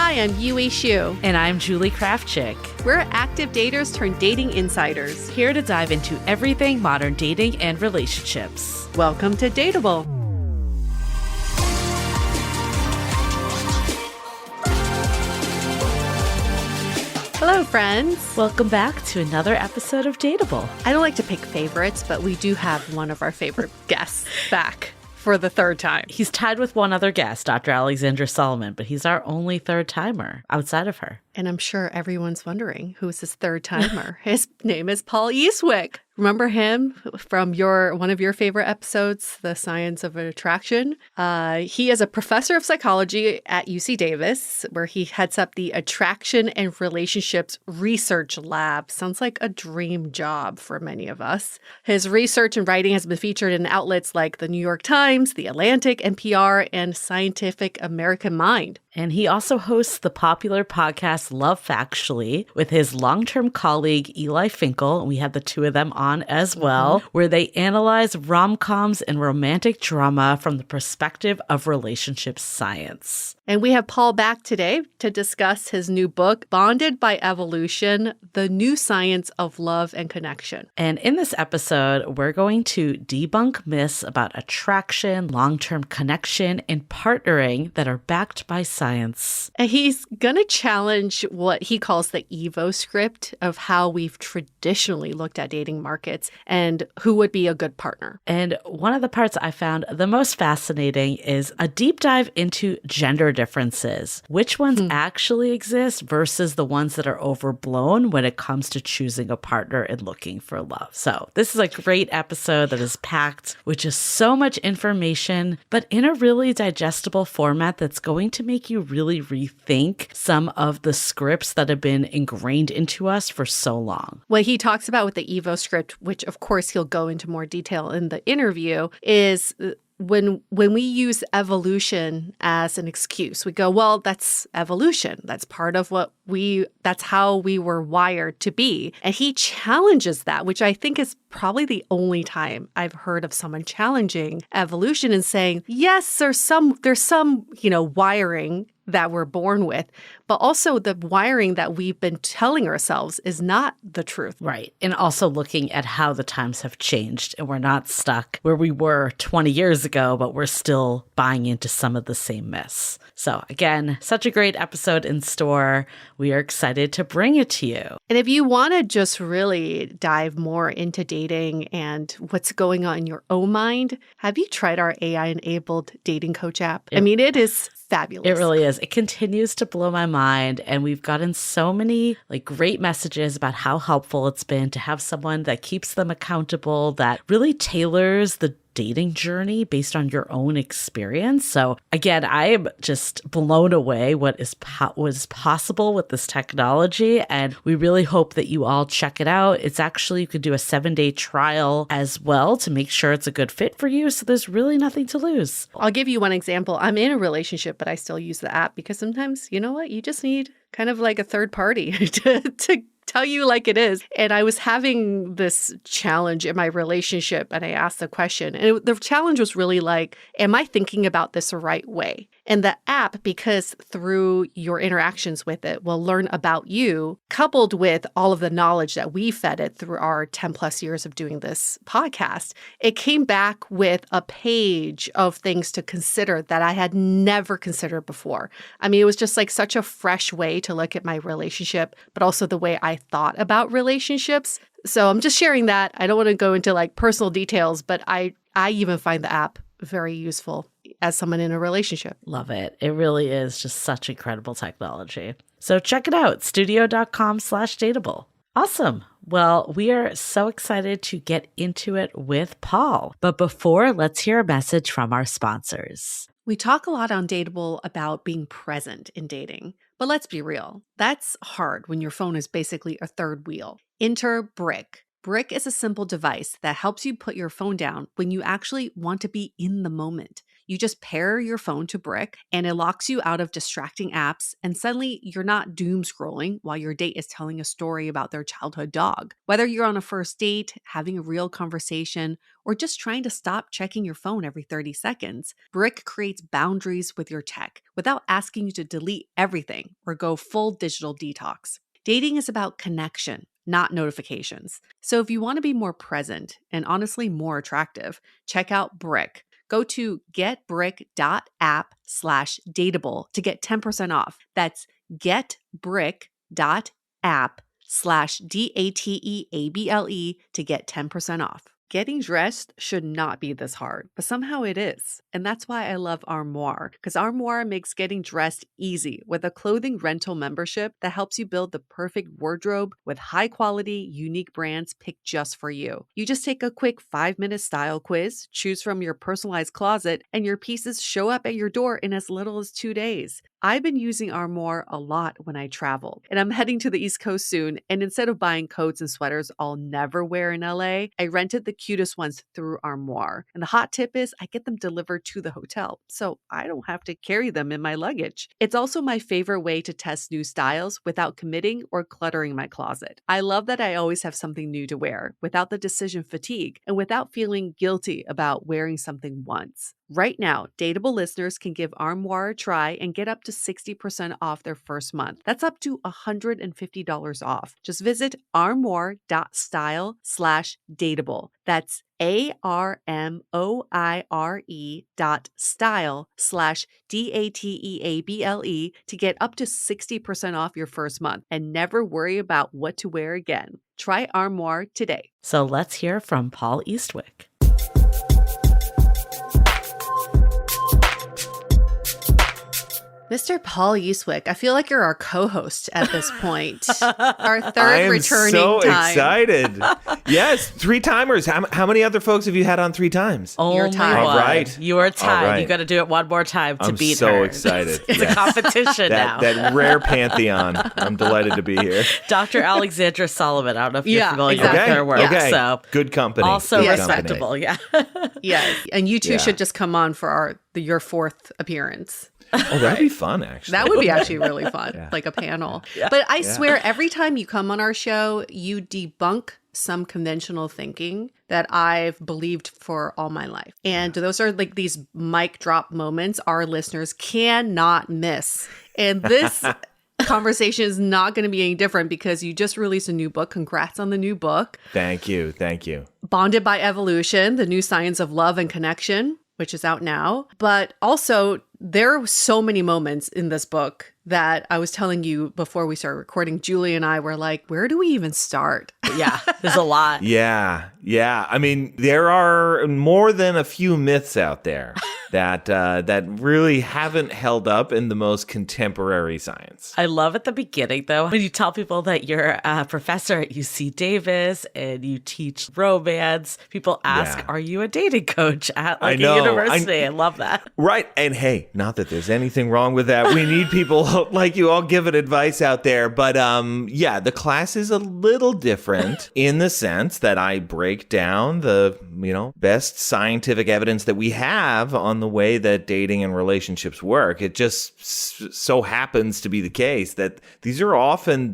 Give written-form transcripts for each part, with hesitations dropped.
Hi, I'm Yui Xu. And I'm Julie Kraftchick. We're active daters turned dating insiders. Here to dive into everything modern dating and relationships. Welcome to Dateable. Hello, friends. Welcome back to another episode of Dateable. I don't like to pick favorites, but we do have one of our favorite guests back for the third time. He's tied with one other guest, Dr. Alexandra Solomon, but he's our only third timer outside of her. And I'm sure everyone's wondering who is this third timer. His name is Paul Eastwick. Remember him from one of your favorite episodes, The Science of Attraction? He is a professor of psychology at UC Davis, where he heads up the Attraction and Relationships Research Lab. Sounds like a dream job for many of us. His research and writing has been featured in outlets like the New York Times, The Atlantic, NPR, and Scientific American Mind. And he also hosts the popular podcast Love Factually with his long-term colleague Eli Finkel, and we had the two of them on as well, where they analyze rom-coms and romantic drama from the perspective of relationship science. And we have Paul back today to discuss his new book, Bonded by Evolution, The New Science of Love and Connection. And in this episode, we're going to debunk myths about attraction, long-term connection, and partnering that are backed by science. And he's going to challenge what he calls the Evo script of how we've traditionally looked at dating markets and who would be a good partner. And one of the parts I found the most fascinating is a deep dive into gender differences. Which ones actually exist versus the ones that are overblown when it comes to choosing a partner and looking for love. So this is a great episode that is packed with just so much information, but in a really digestible format that's going to make you really rethink some of the scripts that have been ingrained into us for so long. What he talks about with the Evo script, which of course he'll go into more detail in the interview, is when we use evolution as an excuse. We go, well, that's evolution. That's part of that's how we were wired to be. And he challenges that, which I think is probably the only time I've heard of someone challenging evolution and saying, yes, there's some, wiring that we're born with, but also the wiring that we've been telling ourselves is not the truth. Right. And also looking at how the times have changed and we're not stuck where we were 20 years ago, but we're still buying into some of the same myths. So again, such a great episode in store. We are excited to bring it to you. And if you want to just really dive more into dating and what's going on in your own mind, have you tried our AI-enabled dating coach app? It is fabulous. It really is. It continues to blow my mind. And we've gotten so many great messages about how helpful it's been to have someone that keeps them accountable, that really tailors the dating journey based on your own experience. So again, I am just blown away what is possible with this technology. And we really hope that you all check it out. It's actually, you could do a 7-day trial as well to make sure it's a good fit for you. So there's really nothing to lose. I'll give you one example. I'm in a relationship, but I still use the app because sometimes, you know what, you just need kind of like a third party to tell you like it is. And I was having this challenge in my relationship and I asked the question, and the challenge was really like, am I thinking about this the right way? And the app, because through your interactions with it, will learn about you, coupled with all of the knowledge that we fed it through our 10 plus years of doing this podcast, it came back with a page of things to consider that I had never considered before. It was just like such a fresh way to look at my relationship, but also the way I thought about relationships. So I'm just sharing that. I don't want to go into personal details, but I even find the app very useful as someone in a relationship. Love it. It really is just such incredible technology. So check it out, studio.com/dateable. Awesome. Well, we are so excited to get into it with Paul. But before, let's hear a message from our sponsors. We talk a lot on Dateable about being present in dating, but let's be real. That's hard when your phone is basically a third wheel. Enter Brick. Brick is a simple device that helps you put your phone down when you actually want to be in the moment. You just pair your phone to Brick and it locks you out of distracting apps, and suddenly you're not doom scrolling while your date is telling a story about their childhood dog. Whether you're on a first date, having a real conversation, or just trying to stop checking your phone every 30 seconds, Brick creates boundaries with your tech without asking you to delete everything or go full digital detox. Dating is about connection, not notifications. So if you want to be more present and honestly more attractive, check out Brick. Go to getbrick.app/dateable to get 10% off. That's getbrick.app/DATEABLE to get 10% off. Getting dressed should not be this hard, but somehow it is. And that's why I love Armoire, because Armoire makes getting dressed easy with a clothing rental membership that helps you build the perfect wardrobe with high quality, unique brands picked just for you. You just take a quick 5-minute style quiz, choose from your personalized closet, and your pieces show up at your door in as little as 2 days. I've been using Armoire a lot when I travel, and I'm heading to the East Coast soon. And instead of buying coats and sweaters I'll never wear in LA, I rented the cutest ones through Armoire. And the hot tip is I get them delivered to the hotel, so I don't have to carry them in my luggage. It's also my favorite way to test new styles without committing or cluttering my closet. I love that I always have something new to wear without the decision fatigue and without feeling guilty about wearing something once. Right now, Dateable listeners can give Armoire a try and get up to 60% off their first month. That's up to $150 off. Just visit armoire.style/dateable. That's ARMOIRE.style/DATEABLE to get up to 60% off your first month and never worry about what to wear again. Try Armoire today. So let's hear from Paul Eastwick. Mr. Paul Eastwick, I feel like you're our co-host at this point. Our third returning so time. Excited. Yes, 3-timers. How many other folks have you had on 3 times? You're tied. All right. You are tied. All right. You got to do it one more time to beat her. I'm so excited. It's a competition now. That rare pantheon. I'm delighted to be here. Dr. Alexandra Solomon. I don't know if you're familiar exactly. with her work. Okay. So Good company. also Good respectable. company. Yeah. Yes, and you two Yeah. should just come on for your 4th appearance. Oh, that'd be fun, actually. That would be actually really fun, like a panel. Yeah. But I swear, every time you come on our show, you debunk some conventional thinking that I've believed for all my life. And those are like these mic drop moments our listeners cannot miss. And this conversation is not going to be any different because you just released a new book. Congrats on the new book. Thank you. Thank you. Bonded by Evolution, The New Science of Love and Connection, which is out now. But also, there are so many moments in this book that I was telling you before we started recording. Julie and I were like, where do we even start? Yeah, there's a lot. Yeah. I mean, there are more than a few myths out there that really haven't held up in the most contemporary science. I love at the beginning, though, when you tell people that you're a professor at UC Davis and you teach romance, people ask, are you a dating coach at a university? I love that. Right. And hey, not that there's anything wrong with that. We need people like you all giving advice out there. But the class is a little different in the sense that I break down the, best scientific evidence that we have on the way that dating and relationships work. It just so happens to be the case that these are often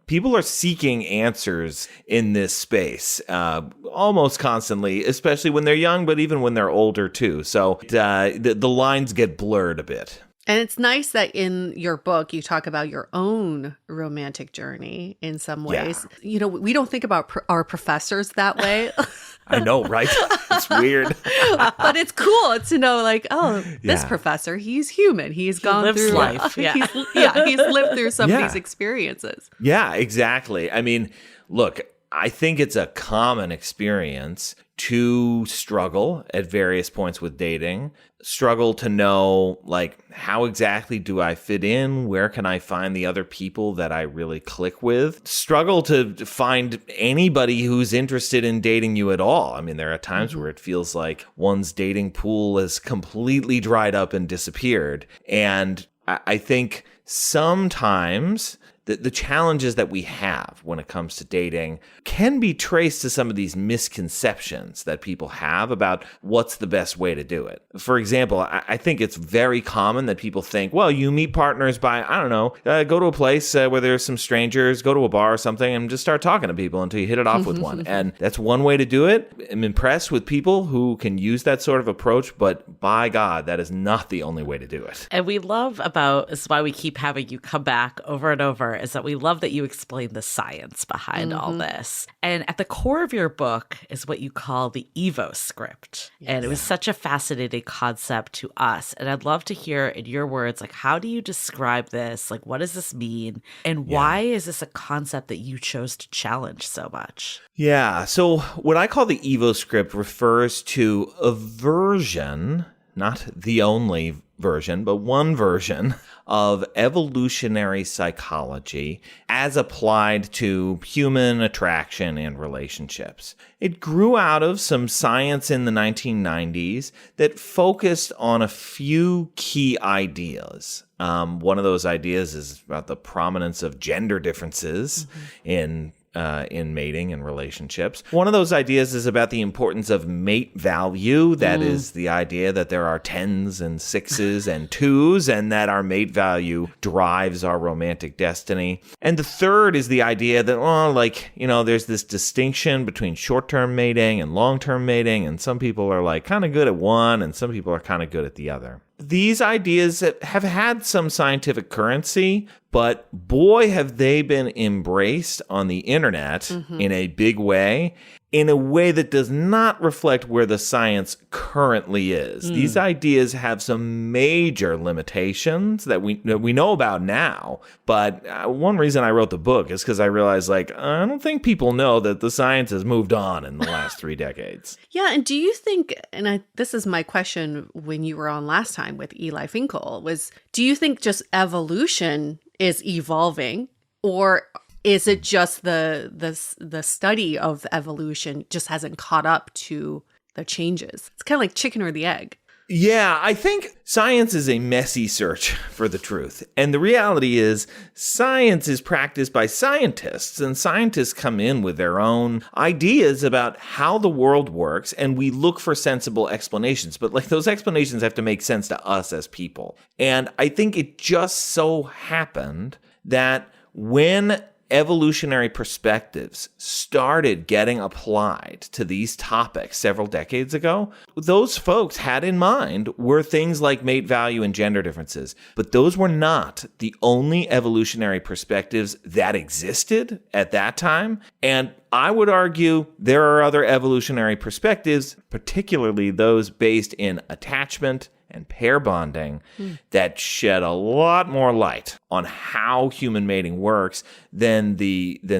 people are seeking answers in this space almost constantly, especially when they're young, but even when they're older too. So the lines get blurred a bit. And it's nice that in your book, you talk about your own romantic journey in some ways. Yeah. We don't think about our professors that way. I know, right? It's weird. But it's cool to know, this professor, he's human. He's gone through life. Yeah. He's lived through some of these experiences. Yeah, exactly. I mean, look, I think it's a common experience to struggle at various points with dating, struggle to know, how exactly do I fit in? Where can I find the other people that I really click with? Struggle to find anybody who's interested in dating you at all. I mean, there are times where it feels like one's dating pool has completely dried up and disappeared. And I think sometimes the challenges that we have when it comes to dating can be traced to some of these misconceptions that people have about what's the best way to do it. For example, I think it's very common that people think, well, you meet partners by, I don't know, go to a place where there's some strangers, go to a bar or something, and just start talking to people until you hit it off with one. And that's one way to do it. I'm impressed with people who can use that sort of approach, but by God, that is not the only way to do it. And we love this is why we keep having you come back over and over, is that we love that you explain the science behind all this. And at the core of your book is what you call the Evo script. Yes. And it was such a fascinating concept to us. And I'd love to hear in your words, like, how do you describe this? Like, what does this mean? And why is this a concept that you chose to challenge so much? Yeah. So what I call the Evo script refers to a version, not the only version, but one version of evolutionary psychology as applied to human attraction and relationships. It grew out of some science in the 1990s that focused on a few key ideas. One of those ideas is about the prominence of gender differences in mating and relationships. One of those ideas is about the importance of mate value. That is the idea that there are 10s and 6s and 2s, and that our mate value drives our romantic destiny. And the third is the idea that, there's this distinction between short-term mating and long-term mating, and some people are kind of good at one, and some people are kind of good at the other. These ideas have had some scientific currency, but boy, have they been embraced on the internet in a big way, in a way that does not reflect where the science currently is. These ideas have some major limitations that we know about now. But one reason I wrote the book is because I realized, I don't think people know that the science has moved on in the last 3 decades. Yeah, and do you think, this is my question when you were on last time with Eli Finkel, do you think just evolution is evolving, or is it just the study of evolution just hasn't caught up to the changes? It's kind of like chicken or the egg. Yeah, I think science is a messy search for the truth. And the reality is science is practiced by scientists, and scientists come in with their own ideas about how the world works, and we look for sensible explanations. But those explanations have to make sense to us as people. And I think it just so happened that when evolutionary perspectives started getting applied to these topics several decades ago, those folks had in mind were things like mate value and gender differences. But those were not the only evolutionary perspectives that existed at that time. And I would argue there are other evolutionary perspectives, particularly those based in attachment and pair bonding, that shed a lot more light on how human mating works than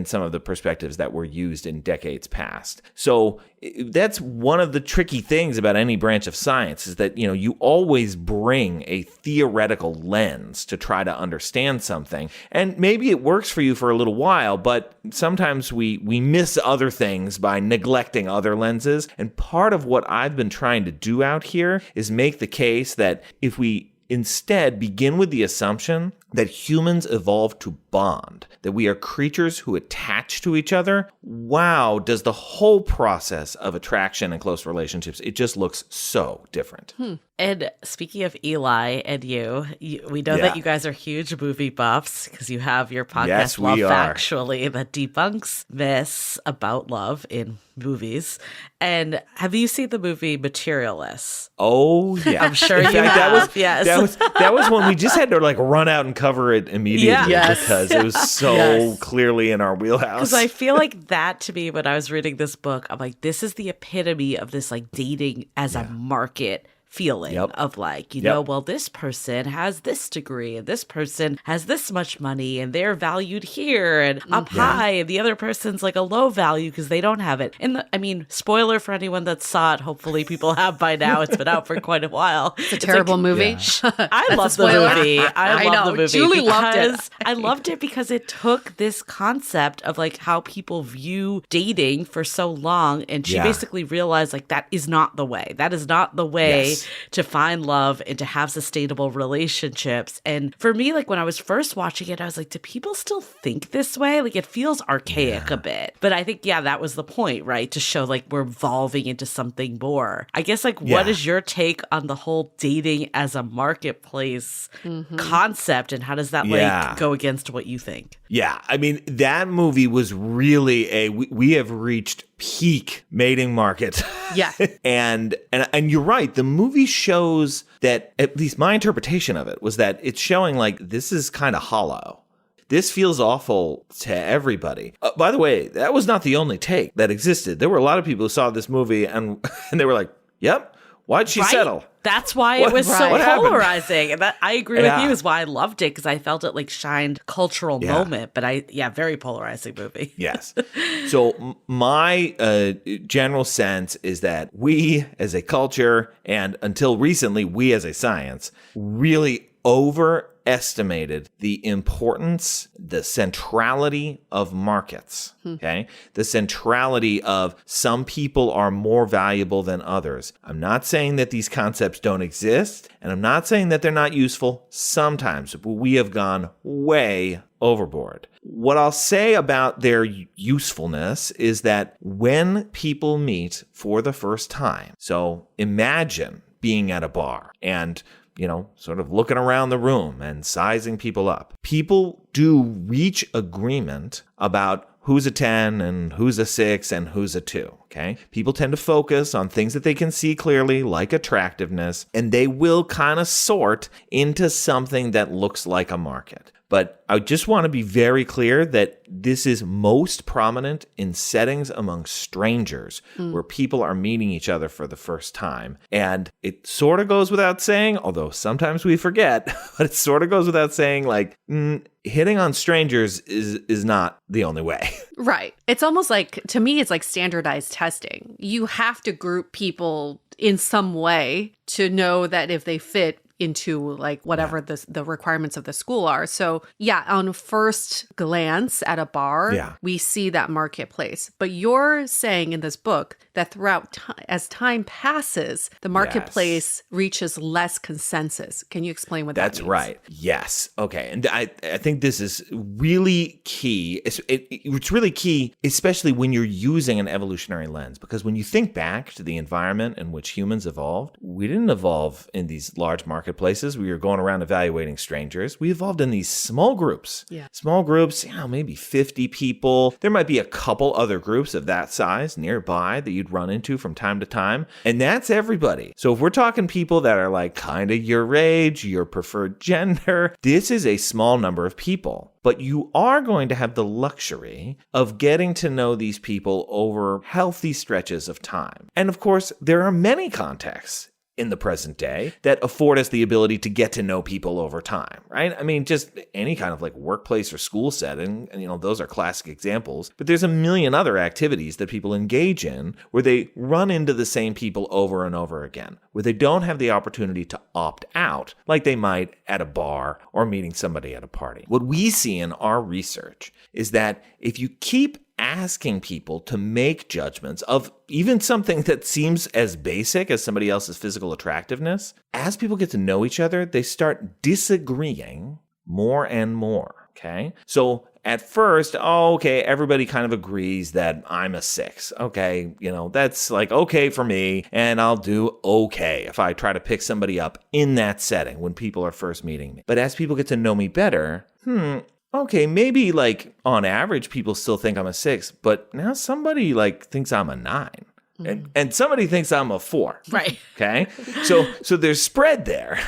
some of the perspectives that were used in decades past. So that's one of the tricky things about any branch of science, is that you always bring a theoretical lens to try to understand something, and maybe it works for you for a little while, but sometimes we miss other things by neglecting other lenses. And part of what I've been trying to do out here is make the case that if we instead begin with the assumption that humans evolved to bond, that we are creatures who attach to each other, wow, does the whole process of attraction and close relationships, it just looks so different. And speaking of Eli and you we know that you guys are huge movie buffs, because you have your podcast, yes, Love we are. Factually, that debunks myths about love in movies. And have you seen the movie Materialists? Oh, yeah. I'm sure you have. That was when we just had to run out and cover it immediately because it was so clearly in our wheelhouse. Because I feel like that, to me, when I was reading this book, I'm like, this is the epitome of this dating as a market feeling of well, this person has this degree and this person has this much money and they're valued here and up high, and the other person's a low value because they don't have it. And spoiler for anyone that saw it, hopefully people have by now. It's been out for quite a while. It's a terrible movie. I love the movie. I love the movie. Julie loved it. I loved it because it took this concept of how people view dating for so long, and she basically realized that is not the way. That is not the way to find love and to have sustainable relationships. And for me, like when I was first watching it, I was like, do people still think this way? Like it feels archaic a bit. But I think, yeah, that was the point, right? To show like we're evolving into something more. I guess like what is your take on the whole dating as a marketplace concept, and how does that like go against what you think? Yeah, I mean, that movie was really we have reached peak mating market. Yeah. and you're right. The movie shows that, at least my interpretation of it was that it's showing like this is kind of hollow. This feels awful to everybody. By the way, that was not the only take that existed. There were a lot of people who saw this movie and they were like, yep, why'd she settle? That's why it was so polarizing. And that, I agree with you, is why I loved it, because I felt it like shined cultural moment. But very polarizing movie. Yes. So my general sense is that we as a culture, and until recently, we as a science, really overestimated the importance, the centrality of markets, okay? The centrality of some people are more valuable than others. I'm not saying that these concepts don't exist, and I'm not saying that they're not useful sometimes, but we have gone way overboard. What I'll say about their usefulness is that when people meet for the first time, so imagine being at a bar and sort of looking around the room and sizing people up. People do reach agreement about who's a 10 and who's a 6 and who's a 2, okay? People tend to focus on things that they can see clearly, like attractiveness, and they will kind of sort into something that looks like a market. But I just want to be very clear that this is most prominent in settings among strangers where people are meeting each other for the first time. And it sort of goes without saying, although sometimes we forget, but it sort of goes without saying, like, hitting on strangers is not the only way. Right. It's almost like, to me, it's like standardized testing. You have to group people in some way to know that if they fit into like whatever the requirements of the school are. So on first glance at a bar, we see that marketplace. But you're saying in this book that throughout as time passes, the marketplace reaches less consensus. Can you explain what that means? That's right. Yes. Okay. And I think this is really key. It's really key, especially when you're using an evolutionary lens, because when you think back to the environment in which humans evolved, we didn't evolve in these large marketplaces. We were going around evaluating strangers. We evolved in these small groups. Yeah. Small groups, maybe 50 people. There might be a couple other groups of that size nearby that you'd run into from time to time. And that's everybody. So if we're talking people that are like kind of your age, your preferred gender, this is a small number of people. But you are going to have the luxury of getting to know these people over healthy stretches of time. And of course, there are many contexts in the present day that afford us the ability to get to know people over time, right? I mean, just any kind of like workplace or school setting, and those are classic examples, but there's a million other activities that people engage in where they run into the same people over and over again, where they don't have the opportunity to opt out like they might at a bar or meeting somebody at a party. What we see in our research is that if you keep asking people to make judgments of even something that seems as basic as somebody else's physical attractiveness, as people get to know each other, they start disagreeing more and more, okay? So at first, everybody kind of agrees that I'm a 6. Okay, that's like okay for me, and I'll do okay if I try to pick somebody up in that setting when people are first meeting me. But as people get to know me better, okay, maybe like on average, people still think I'm a 6, but now somebody like thinks I'm a 9. And somebody thinks I'm a 4. Right. Okay. So there's spread there.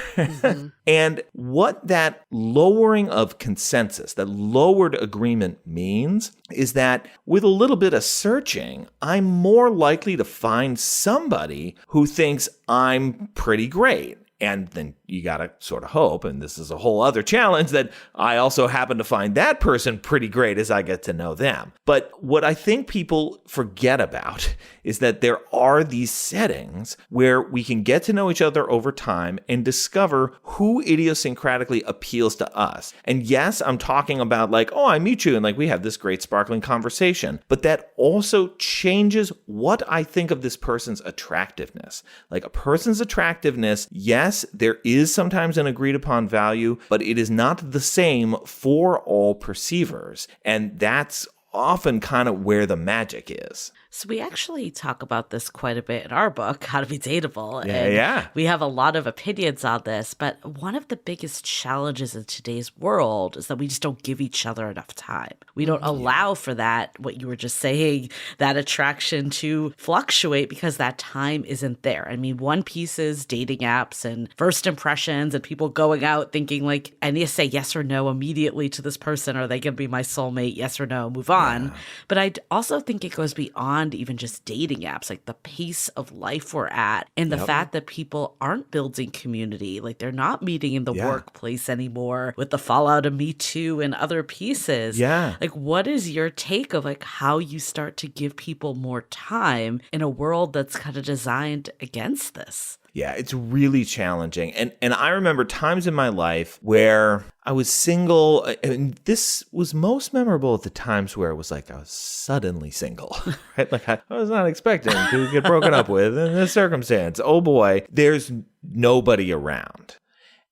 And what that lowering of consensus, that lowered agreement means is that with a little bit of searching, I'm more likely to find somebody who thinks I'm pretty great. And then you got to sort of hope, and this is a whole other challenge, that I also happen to find that person pretty great as I get to know them. But what I think people forget about is that there are these settings where we can get to know each other over time and discover who idiosyncratically appeals to us. And yes, I'm talking about like, oh, I meet you and like we have this great sparkling conversation, but that also changes what I think of this person's attractiveness. Like a person's attractiveness, yes, there is sometimes an agreed upon value, but it is not the same for all perceivers. And that's often kind of where the magic is. So we actually talk about this quite a bit in our book, How to Be Dateable. Yeah. We have a lot of opinions on this, but one of the biggest challenges in today's world is that we just don't give each other enough time. We don't allow for that, what you were just saying, that attraction to fluctuate because that time isn't there. I mean, one piece is dating apps and first impressions and people going out thinking like, I need to say yes or no immediately to this person. Are they going to be my soulmate? Yes or no, move on. Yeah. But I also think it goes beyond even just dating apps, like the pace of life we're at and the fact that people aren't building community, like they're not meeting in the workplace anymore with the fallout of Me Too and other pieces. Yeah. Like, what is your take of like how you start to give people more time in a world that's kind of designed against this? Yeah, it's really challenging. And I remember times in my life where I was single, and this was most memorable at the times where it was like I was suddenly single, right? Like I was not expecting to get broken up with in this circumstance. Oh boy, there's nobody around.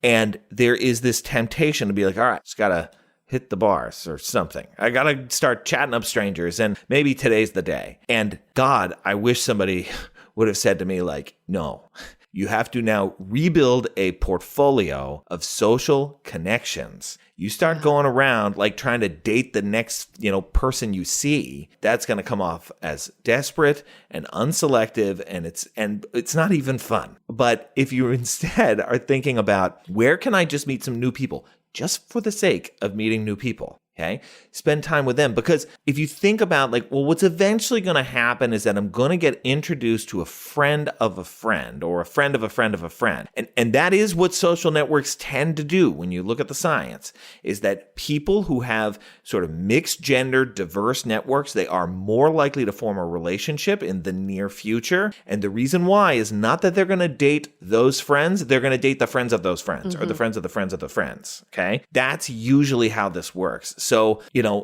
And there is this temptation to be like, all right, just gotta hit the bars or something. I gotta start chatting up strangers, and maybe today's the day. And God, I wish somebody would have said to me like, no. You have to now rebuild a portfolio of social connections. You start going around like trying to date the next, person you see. That's going to come off as desperate and unselective, and it's not even fun. But if you instead are thinking about where can I just meet some new people, just for the sake of meeting new people. Okay, spend time with them, because if you think about like, well, what's eventually going to happen is that I'm going to get introduced to a friend of a friend or a friend of a friend of a friend. And that is what social networks tend to do when you look at the science, is that people who have sort of mixed gender, diverse networks, they are more likely to form a relationship in the near future. And the reason why is not that they're going to date those friends, they're going to date the friends of those friends or the friends of the friends of the friends. Okay, that's usually how this works. So,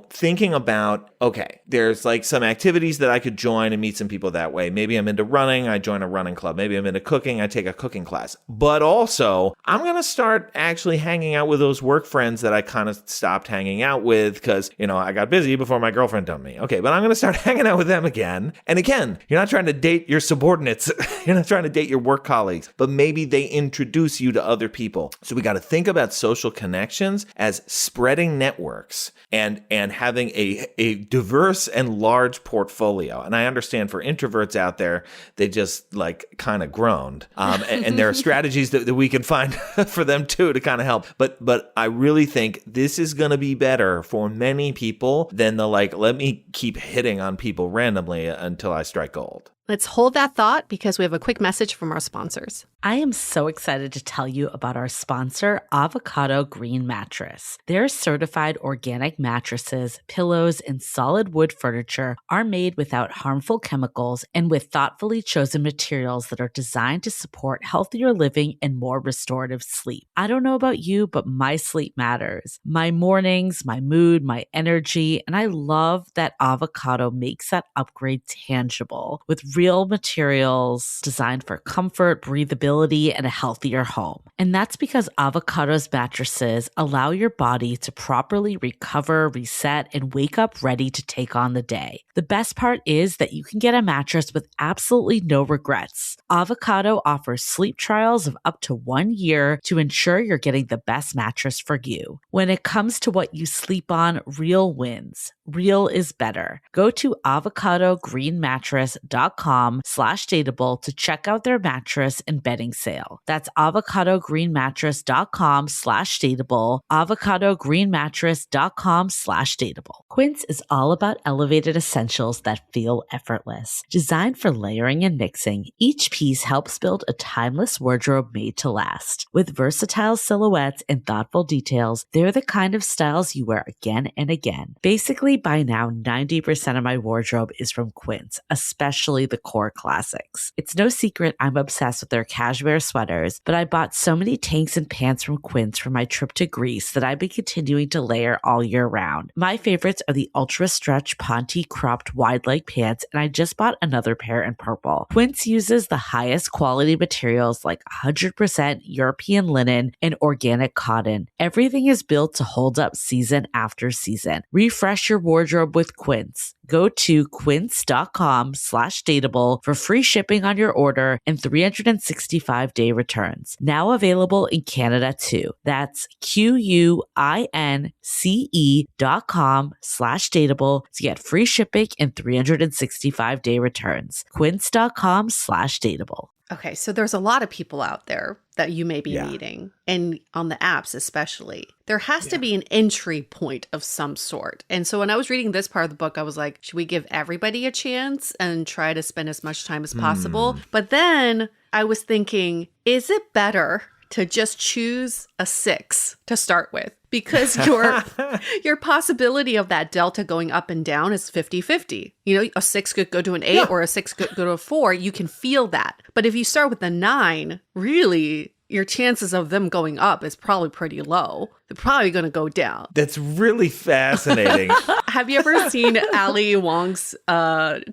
thinking about, okay, there's like some activities that I could join and meet some people that way. Maybe I'm into running, I join a running club. Maybe I'm into cooking, I take a cooking class. But also, I'm going to start actually hanging out with those work friends that I kind of stopped hanging out with because, I got busy before my girlfriend dumped me. Okay, but I'm going to start hanging out with them again. And again, you're not trying to date your subordinates. You're not trying to date your work colleagues, but maybe they introduce you to other people. So we got to think about social connections as spreading networks and having a diverse and large portfolio. And I understand for introverts out there, they just like kind of groaned. And there are strategies that we can find for them too to kind of help. But I really think this is going to be better for many people than the like, let me keep hitting on people randomly until I strike gold. Let's hold that thought because we have a quick message from our sponsors. I am so excited to tell you about our sponsor, Avocado Green Mattress. Their certified organic mattresses, pillows, and solid wood furniture are made without harmful chemicals and with thoughtfully chosen materials that are designed to support healthier living and more restorative sleep. I don't know about you, but my sleep matters. My mornings, my mood, my energy, and I love that Avocado makes that upgrade tangible with real materials designed for comfort, breathability, and a healthier home. And that's because Avocado's mattresses allow your body to properly recover, reset, and wake up ready to take on the day. The best part is that you can get a mattress with absolutely no regrets. Avocado offers sleep trials of up to 1 year to ensure you're getting the best mattress for you. When it comes to what you sleep on, real wins. Real is better. Go to avocadogreenmattress.com avocadogreenmattress.com/dateable to check out their mattress and bedding sale. That's avocadogreenmattress.com/dateable, avocadogreenmattress.com/dateable. Quince is all about elevated essentials that feel effortless. Designed for layering and mixing, each piece helps build a timeless wardrobe made to last. With versatile silhouettes and thoughtful details, they're the kind of styles you wear again and again. Basically, by now, 90% of my wardrobe is from Quince, especially the core classics. It's no secret I'm obsessed with their cashmere sweaters, but I bought so many tanks and pants from Quince for my trip to Greece that I've been continuing to layer all year round. My favorites are the ultra stretch Ponte cropped wide leg pants, and I just bought another pair in purple. Quince uses the highest quality materials like 100% European linen and organic cotton. Everything is built to hold up season after season. Refresh your wardrobe with Quince. Go to quince.com/dateable for free shipping on your order and 365-day returns. Now available in Canada too. That's QUINCE.com/dateable to get free shipping and 365-day returns. Quince.com/dateable. Okay, so there's a lot of people out there that you may be Yeah. meeting, and on the apps especially. There has to be an entry point of some sort. And so when I was reading this part of the book, I was like, should we give everybody a chance and try to spend as much time as possible? But then I was thinking, is it better to just choose a 6 to start with? Because your possibility of that delta going up and down is 50-50. You know, a 6 could go to an 8 or a 6 could go to a 4. You can feel that. But if you start with a 9, really, your chances of them going up is probably pretty low. They're probably going to go down. That's really fascinating. Have you ever seen Ali Wong's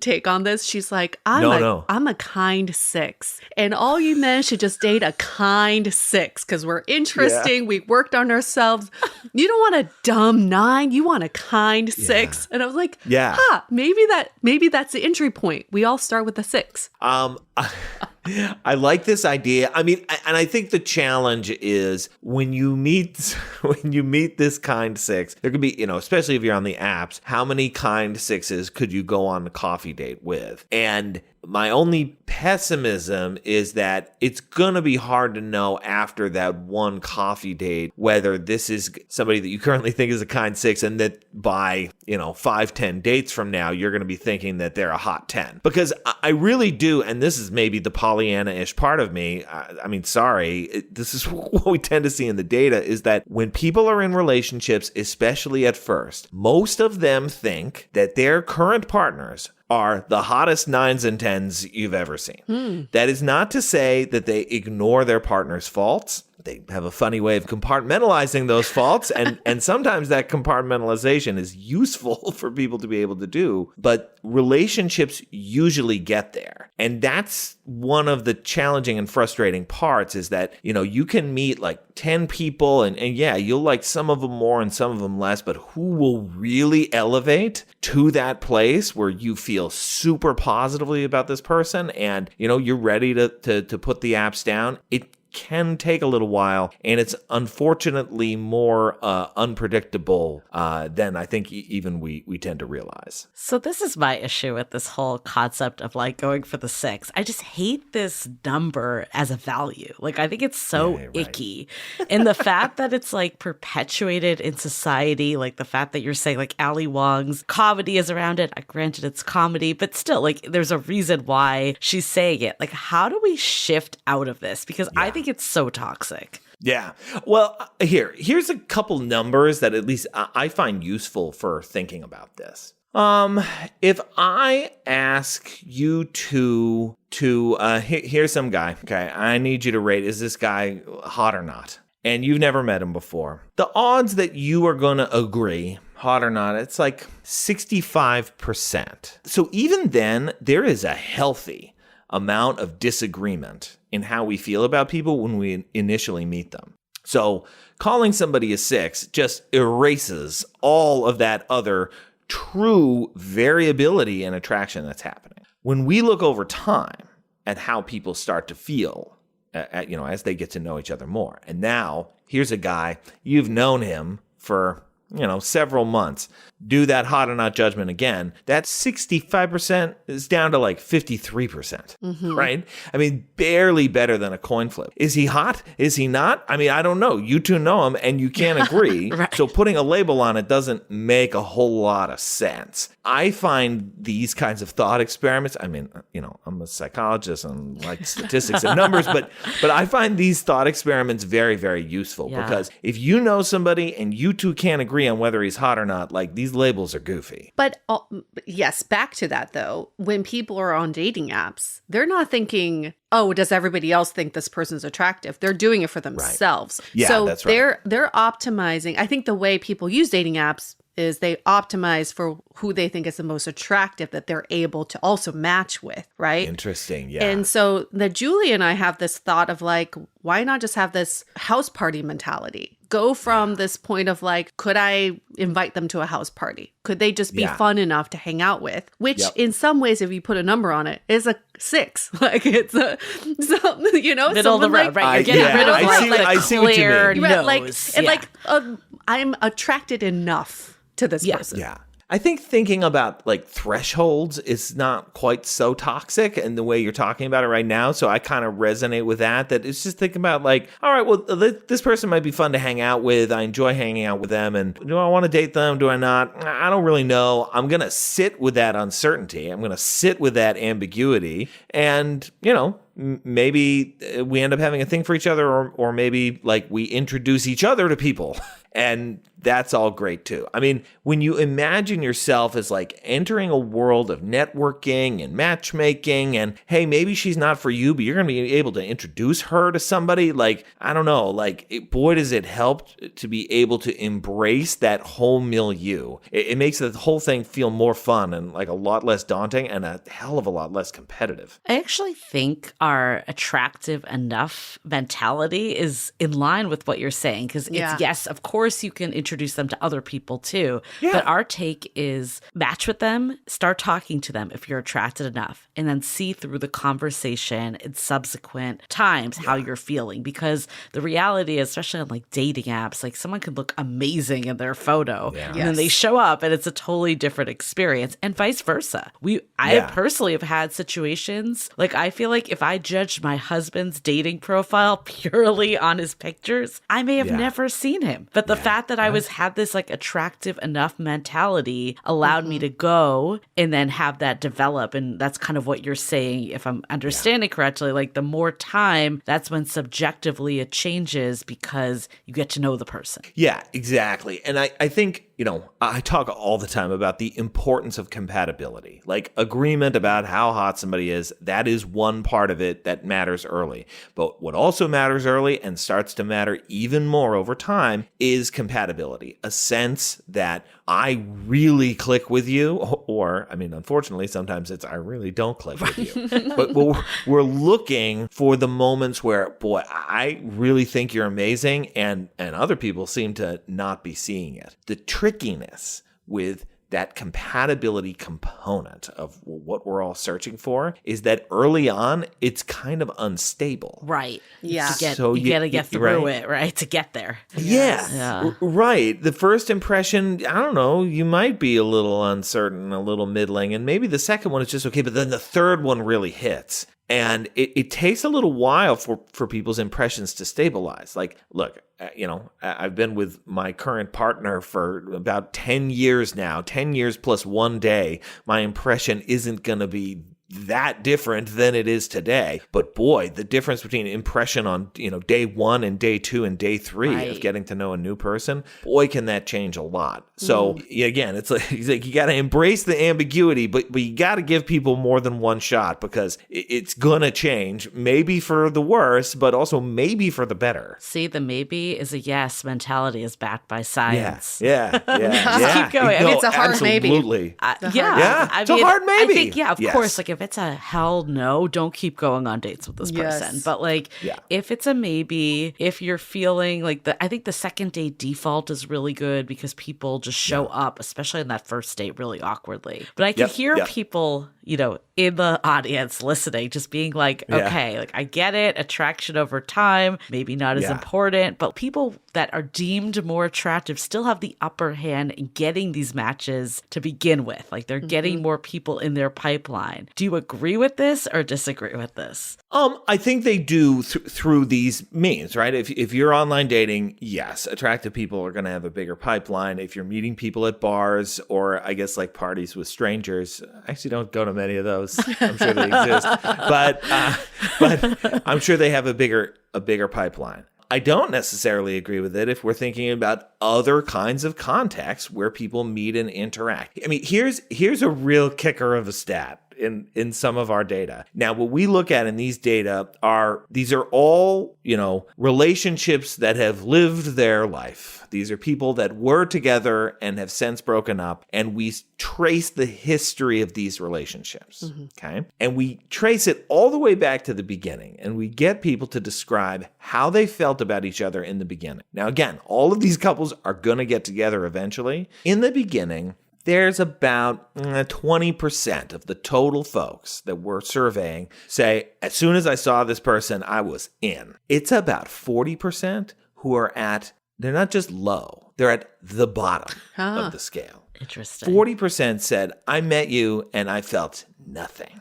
take on this? She's like, I'm a kind 6. And all you men should just date a kind 6 because we're interesting. Yeah. We worked on ourselves. You don't want a dumb 9. You want a kind 6. And I was like, maybe that's the entry point. We all start with a 6. I like this idea. I mean, and I think the challenge is when you meet this kind 6, there could be, especially if you're on the apps, how many kind 6s could you go on a coffee date with? And my only pessimism is that it's going to be hard to know after that one coffee date whether this is somebody that you currently think is a kind 6 and that by, 5-10 dates from now, you're going to be thinking that they're a hot 10. Because I really do, and this is maybe the Pollyanna-ish part of me. This is what we tend to see in the data is that when people are in relationships, especially at first, most of them think that their current partners are the hottest 9s and 10s you've ever seen. That is not to say that they ignore their partner's faults. They have a funny way of compartmentalizing those faults, and sometimes that compartmentalization is useful for people to be able to do, but relationships usually get there. And that's one of the challenging and frustrating parts is that, you can meet like 10 people and yeah, you'll like some of them more and some of them less, but who will really elevate to that place where you feel super positively about this person and, you're ready to put the apps down? It can take a little while, and it's unfortunately more unpredictable than I think even we tend to realize. So this is my issue with this whole concept of like going for the 6. I just hate this number as a value. Like, I think it's so icky. And the fact that it's like perpetuated in society, like the fact that you're saying like Ali Wong's comedy is around it. Granted, it's comedy, but still, like, there's a reason why she's saying it. Like, how do we shift out of this? Because I think it's so toxic. Yeah. Well, here's a couple numbers that at least I find useful for thinking about this. If I ask you here's some guy. Okay, I need you to rate, is this guy hot or not? And you've never met him before. The odds that you are going to agree, hot or not, it's like 65%. So even then, there is a healthy amount of disagreement in how we feel about people when we initially meet them. So calling somebody a 6 just erases all of that other true variability and attraction that's happening. When we look over time at how people start to feel, as they get to know each other more. And now here's a guy, you've known him for, several months. do that hot or not judgment again, that 65% is down to like 53%, right? I mean, barely better than a coin flip. Is he hot? Is he not? I mean, I don't know. You two know him and you can't agree. Right. So putting a label on it doesn't make a whole lot of sense. I find these kinds of thought experiments, I mean, you know, I'm a psychologist and like statistics and numbers, but I find these thought experiments very, very useful because if you know somebody and you two can't agree on whether he's hot or not, like these labels are goofy. But yes, back to that though, when people are on dating apps, they're not thinking, oh, does everybody else think this person's attractive? They're doing it for themselves. Right. Yeah, so that's right. They're optimizing. I think the way people use dating apps is they optimize for who they think is the most attractive that they're able to also match with, right? Interesting, yeah. And so that Julie and I have this thought of like, why not just have this house party mentality? Go from this point of like, could I invite them to a house party? Could they just be fun enough to hang out with? Which in some ways, if you put a number on it, is a 6. Like it's a, you know, middle of the road, right? You're getting rid of I see what you mean. nose. Like, and like, I'm attracted enough to this person. Yeah. I think thinking about like thresholds is not quite so toxic in the way you're talking about it right now. So I kind of resonate with that it's just thinking about like, all right, well, this person might be fun to hang out with. I enjoy hanging out with them. And do I want to date them? Do I not? I don't really know. I'm going to sit with that uncertainty. I'm going to sit with that ambiguity. And, you know, maybe we end up having a thing for each other or maybe like we introduce each other to people. And that's all great too. I mean, when you imagine yourself as like entering a world of networking and matchmaking and, hey, maybe she's not for you, but you're going to be able to introduce her to somebody. Like, I don't know, like, boy, does it help to be able to embrace that whole milieu. It makes the whole thing feel more fun and like a lot less daunting and a hell of a lot less competitive. I actually think our attractive enough mentality is in line with what you're saying because it's, yes, of course you can introduce them to other people too. Yeah. But our take is match with them, start talking to them if you're attracted enough, and then see through the conversation in subsequent times how you're feeling. Because the reality is, especially on like dating apps, like someone can look amazing in their photo and then they show up and it's a totally different experience and vice versa. I personally have had situations like I feel like if I judged my husband's dating profile purely on his pictures, I may have never seen him. But the fact that I had this like attractive enough mentality allowed me to go and then have that develop. And that's kind of what you're saying, if I'm understanding correctly, like the more time, that's when subjectively it changes because you get to know the person. Yeah, exactly. And I think, you know, I talk all the time about the importance of compatibility, like agreement about how hot somebody is. That is one part of it that matters early. But what also matters early and starts to matter even more over time is compatibility, a sense that I really click with you, or, I mean, unfortunately, sometimes it's I really don't click with you. But we're looking for the moments where, boy, I really think you're amazing, and other people seem to not be seeing it. The trickiness with that compatibility component of what we're all searching for is that early on, it's kind of unstable. Right. Yeah. So you got to get through it, right? To get there. Yeah. Right. The first impression, I don't know, you might be a little uncertain, a little middling, and maybe the second one is just okay, but then the third one really hits. And it takes a little while for people's impressions to stabilize. Like, look, you know, I've been with my current partner for about 10 years now, 10 years plus 1 day. My impression isn't going to be that different than it is today. But boy, the difference between impression on, you know, day 1 and day 2 and day 3 of getting to know a new person, boy, can that change a lot. So again, it's like you got to embrace the ambiguity, but you got to give people more than one shot because it's going to change, maybe for the worse, but also maybe for the better. See, the maybe is a yes mentality is backed by science. Yeah. Just keep going. I mean, it's a hard maybe. Absolutely. It's a hard maybe. I mean, of course, like if it's a hell no, don't keep going on dates with this person. But like, if it's a maybe, if you're feeling like I think the second date default is really good because people just show up, especially on that first date, really awkwardly. But I can hear people, you know, in the audience listening, just being like, okay, like I get it, attraction over time, maybe not as important, but people that are deemed more attractive still have the upper hand in getting these matches to begin with. Like they're getting more people in their pipeline. Do you agree with this or disagree with this? I think they do through these means, right? If you're online dating, yes, attractive people are going to have a bigger pipeline. If you're meeting people at bars or I guess like parties with strangers, I actually don't go to many of those. I'm sure they exist, but I'm sure they have a bigger pipeline. I don't necessarily agree with it if we're thinking about other kinds of contexts where people meet and interact. I mean, here's a real kicker of a stat in some of our data. Now, what we look at in these data these are all, you know, relationships that have lived their life. These are people that were together and have since broken up, and we trace the history of these relationships, okay? And we trace it all the way back to the beginning, and we get people to describe how they felt about each other in the beginning. Now, again, all of these couples are going to get together eventually. In the beginning, there's about 20% of the total folks that we're surveying say, as soon as I saw this person, I was in. It's about 40% who are they're not just low, they're at the bottom of the scale. Interesting. 40% said, I met you and I felt nothing.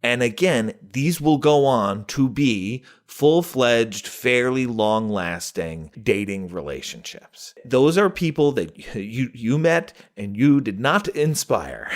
And again, these will go on to be full-fledged, fairly long-lasting dating relationships. Those are people that you met and you did not inspire.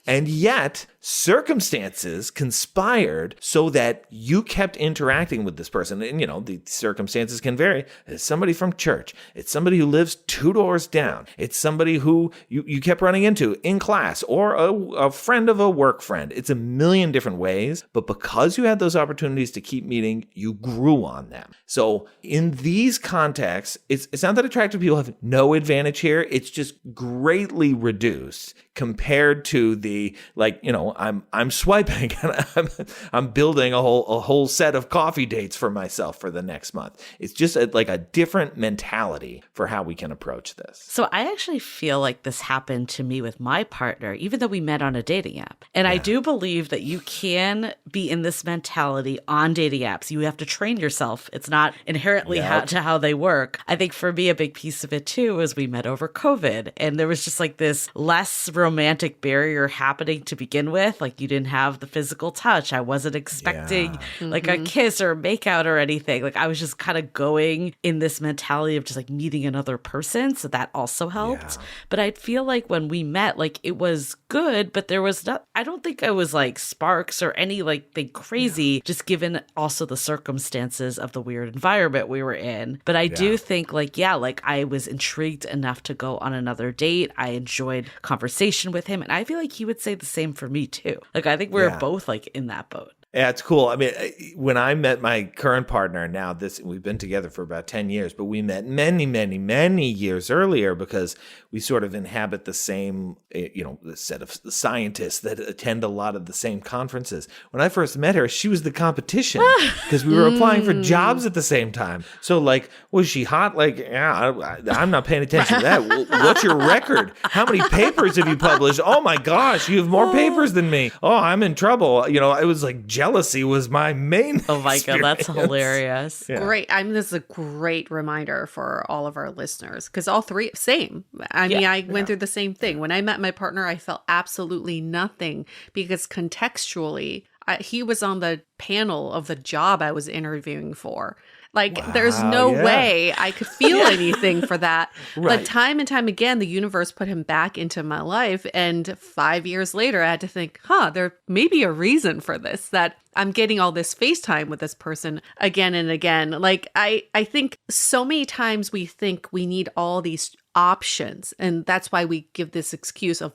And yet, circumstances conspired so that you kept interacting with this person. And, you know, the circumstances can vary. It's somebody from church. It's somebody who lives 2 doors down. It's somebody who you kept running into in class or a friend of a work friend. It's a million different ways. But because you had those opportunities to keep meeting, you grew on them. So in these contexts, it's not that attractive people have no advantage here. It's just greatly reduced compared to the, like, you know, I'm swiping and I'm building a whole set of coffee dates for myself for the next month. It's just like a different mentality for how we can approach this. So I actually feel like this happened to me with my partner, even though we met on a dating app. And I do believe that you can be in this mentality on dating apps. You have to train yourself. It's not inherently how they work. I think for me, a big piece of it too is we met over COVID, and there was just like this less romantic barrier happening to begin with. Like you didn't have the physical touch. I wasn't expecting like a kiss or a makeout or anything. Like I was just kind of going in this mentality of just like meeting another person. So that also helped. But I feel like when we met, like it was good, but there was not, I don't think it was like sparks or any like thing crazy, just given also the circumstances of the weird environment we were in. But I do think like I was intrigued enough to go on another date. I enjoyed conversation with him, and I feel like he would say the same for me too. Like I think we're both like in that boat. Yeah, it's cool. I mean, when I met my current partner, now we've been together for about 10 years, but we met many, many, many years earlier because we sort of inhabit the same, the set of scientists that attend a lot of the same conferences. When I first met her, she was the competition because we were applying for jobs at the same time. So like, was she hot? Like, I'm not paying attention to that. What's your record? How many papers have you published? Oh my gosh, you have more papers than me. Oh, I'm in trouble. You know, it was like jealousy was my main Oh my God, that's hilarious. Yeah. Great. This is a great reminder for all of our listeners because all three, same. I went through the same thing. When I met my partner, I felt absolutely nothing because contextually, he was on the panel of the job I was interviewing for. Like, there's no way I could feel anything for that. Right. But time and time again, the universe put him back into my life. And 5 years later, I had to think, there may be a reason for this, that I'm getting all this FaceTime with this person again and again. Like, I think so many times we think we need all these options. And that's why we give this excuse of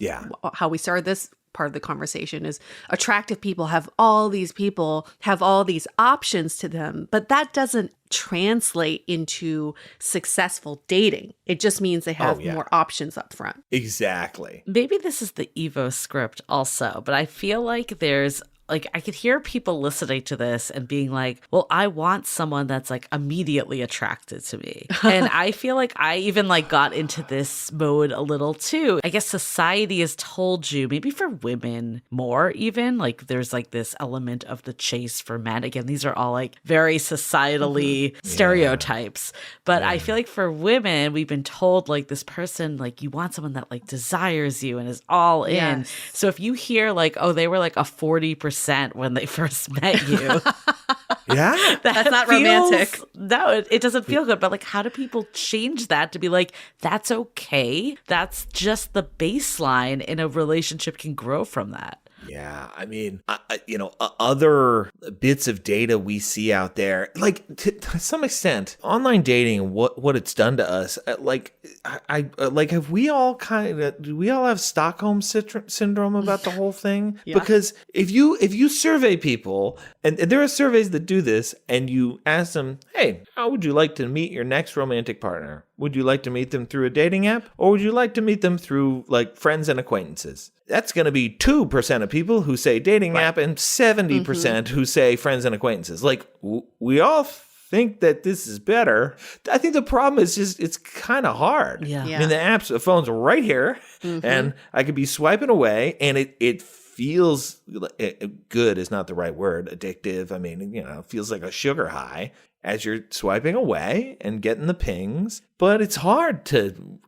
how we started this part of the conversation is attractive people have all these options to them, but that doesn't translate into successful dating. It just means they have more options up front. Exactly. Maybe this is the Evo script also, but I feel like there's I could hear people listening to this and being like, well, I want someone that's immediately attracted to me. And I feel like I even got into this mode a little too. I guess society has told you, maybe for women more even, there's this element of the chase for men. Again, these are all very societally stereotypes. But I feel like for women, we've been told this person, you want someone that desires you and is all in. Yes. So if you hear oh, they were a 40% when they first met you. Yeah. That's not romantic. No, it doesn't feel good. But how do people change that to be that's okay? That's just the baseline, and a relationship can grow from that. Yeah, I mean, other bits of data we see out there, to some extent, online dating, what it's done to us, have we all do we all have Stockholm syndrome about the whole thing? Yeah. Because if you survey people, and there are surveys that do this, and you ask them, hey, how would you like to meet your next romantic partner? Would you like to meet them through a dating app, or would you like to meet them through friends and acquaintances? That's going to be 2% of people who say dating app and 70% who say friends and acquaintances. We all think that this is better. I think the problem is just it's kind of hard. Yeah. I mean, the phone's right here, and I could be swiping away, and it feels good is not the right word. Addictive. I mean, it feels like a sugar high as you're swiping away and getting the pings. But it's hard to,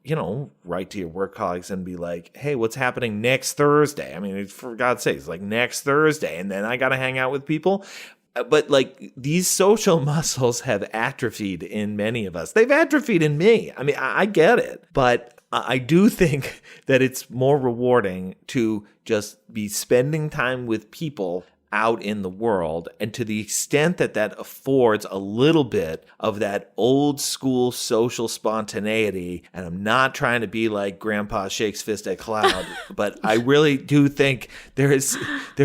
write to your work colleagues and be like, hey, what's happening next Thursday? I mean, for God's sake, it's next Thursday, and then I got to hang out with people. But these social muscles have atrophied in many of us. They've atrophied in me. I mean, I get it. But I do think that it's more rewarding to just be spending time with people out in the world, and to the extent that that affords a little bit of that old school social spontaneity, and I'm not trying to be like Grandpa shakes fist at cloud, but I really do think there's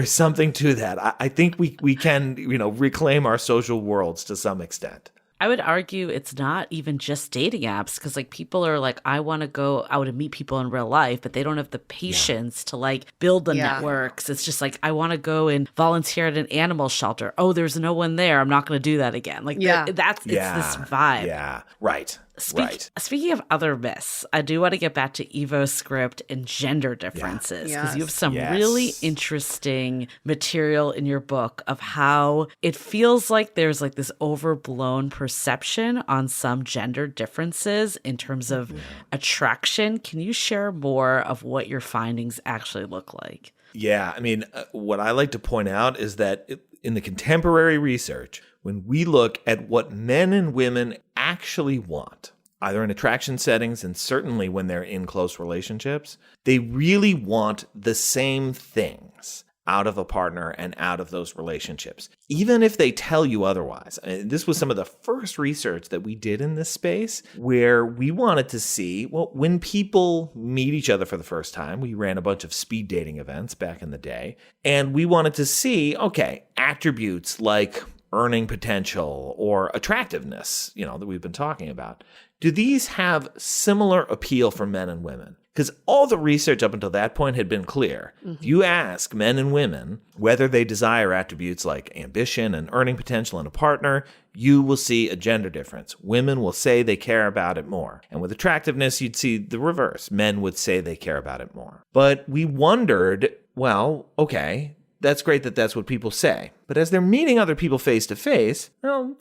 something to that. I think we can reclaim our social worlds to some extent. I would argue it's not even just dating apps, because people are I want to go out and meet people in real life, but they don't have the patience to build the networks. It's just I want to go and volunteer at an animal shelter. Oh, there's no one there. I'm not going to do that again. It's this vibe. Yeah, right. Speaking of other myths, I do want to get back to Evo script and gender differences, because you have some really interesting material in your book of how it feels like there's this overblown perception on some gender differences in terms of attraction. Can you share more of what your findings actually look like? Yeah, I mean, what I like to point out is that in the contemporary research, when we look at what men and women actually want, either in attraction settings and certainly when they're in close relationships, they really want the same things out of a partner and out of those relationships, even if they tell you otherwise. And this was some of the first research that we did in this space, where we wanted to see, when people meet each other for the first time, we ran a bunch of speed dating events back in the day, and we wanted to see, attributes like earning potential or attractiveness, that we've been talking about. Do these have similar appeal for men and women? Because all the research up until that point had been clear. If you ask men and women whether they desire attributes like ambition and earning potential in a partner, you will see a gender difference. Women will say they care about it more. And with attractiveness, you'd see the reverse. Men would say they care about it more. But we wondered, that's great that that's what people say. But as they're meeting other people face to face,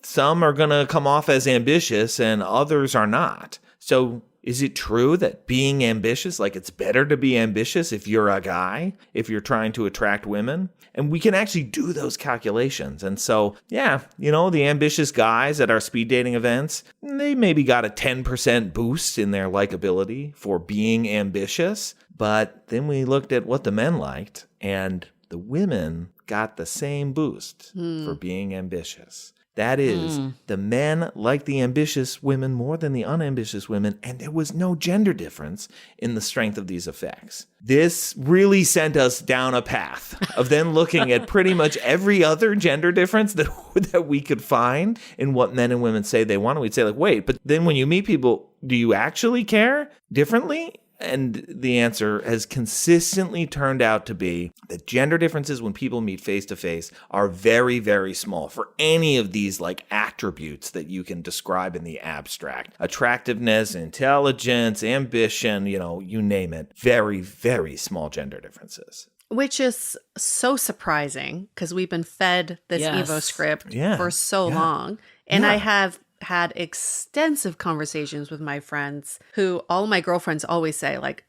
some are going to come off as ambitious and others are not. So is it true that being ambitious, it's better to be ambitious if you're a guy, if you're trying to attract women? And we can actually do those calculations. And so, the ambitious guys at our speed dating events, they maybe got a 10% boost in their likability for being ambitious. But then we looked at what the men liked, and the women got the same boost for being ambitious. That is, the men liked the ambitious women more than the unambitious women, and there was no gender difference in the strength of these effects. This really sent us down a path of then looking at pretty much every other gender difference that we could find in what men and women say they want. And we'd say, like, wait, but then when you meet people, do you actually care differently? And the answer has consistently turned out to be that gender differences when people meet face to face are very, very small for any of these like attributes that you can describe in the abstract. Attractiveness, intelligence, ambition, you name it. Very, very small gender differences. Which is so surprising because we've been fed this Evo script for so long. And I have had extensive conversations with my friends who all my girlfriends always say like,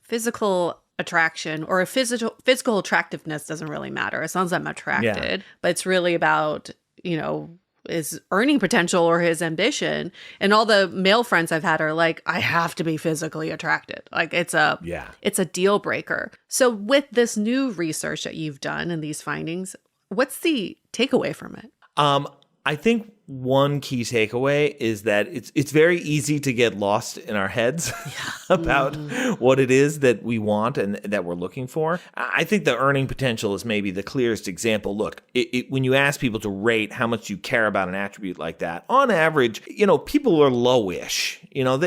physical attraction or physical attractiveness doesn't really matter as long as I'm attracted. But it's really about, his earning potential or his ambition. And all the male friends I've had are like, I have to be physically attracted. Like it's a deal breaker. So with this new research that you've done and these findings, what's the takeaway from it? I think one key takeaway is that it's very easy to get lost in our heads about what it is that we want and that we're looking for. I think the earning potential is maybe the clearest example. Look, when you ask people to rate how much you care about an attribute like that, on average, people are lowish.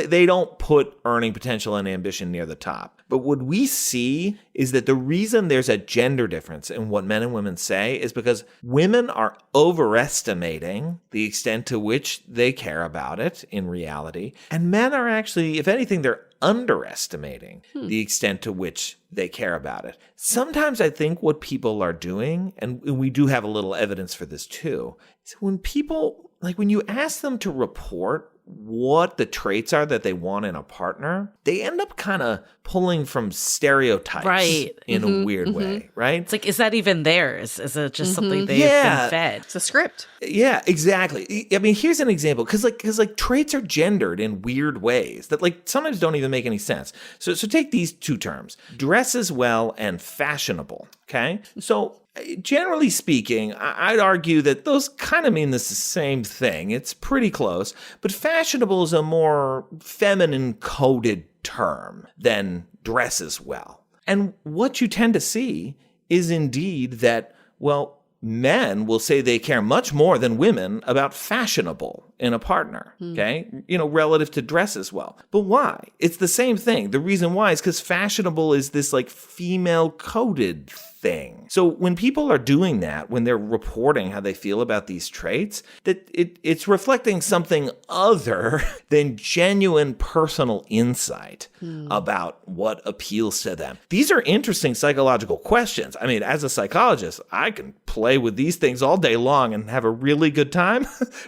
They don't put earning potential and ambition near the top. But what we see is that the reason there's a gender difference in what men and women say is because women are overestimating the extent to which they care about it in reality. And men are actually, if anything, they're underestimating the extent to which they care about it. Sometimes I think what people are doing, and we do have a little evidence for this too, is when people, like when you ask them to report what the traits are that they want in a partner, they end up kind of pulling from stereotypes in a weird way, right? It's like, is that even theirs? Is it just something they've been fed? It's a script. Yeah, exactly. I mean, here's an example, because traits are gendered in weird ways that like sometimes don't even make any sense. So take these two terms, dresses well and fashionable, okay? So generally speaking, I'd argue that those kind of mean the same thing. It's pretty close, but fashionable is a more feminine coded term than dresses well. And what you tend to see is indeed that, well, men will say they care much more than women about fashionable in a partner, okay? Relative to dresses well. But why? It's the same thing. The reason why is because fashionable is this like female coded thing. So when people are doing that, when they're reporting how they feel about these traits, that it's reflecting something other than genuine personal insight about what appeals to them. These are interesting psychological questions. I mean, as a psychologist, I can play with these things all day long and have a really good time.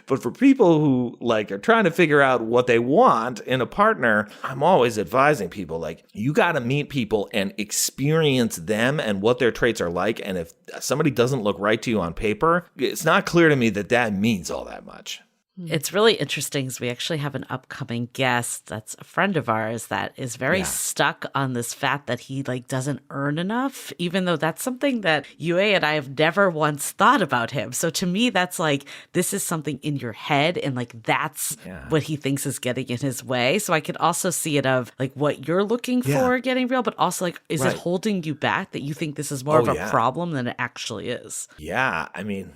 But for people who like are trying to figure out what they want in a partner, I'm always advising people like, you got to meet people and experience them and what their traits are like. And if somebody doesn't look right to you on paper, it's not clear to me that means all that much. It's really interesting because we actually have an upcoming guest that's a friend of ours that is very stuck on this fact that he like doesn't earn enough, even though that's something that Yue and I have never once thought about him. So to me, that's like, this is something in your head and like that's what he thinks is getting in his way. So I could also see it of like what you're looking for getting real, but also like, is it holding you back that you think this is more of a problem than it actually is? Yeah, I mean,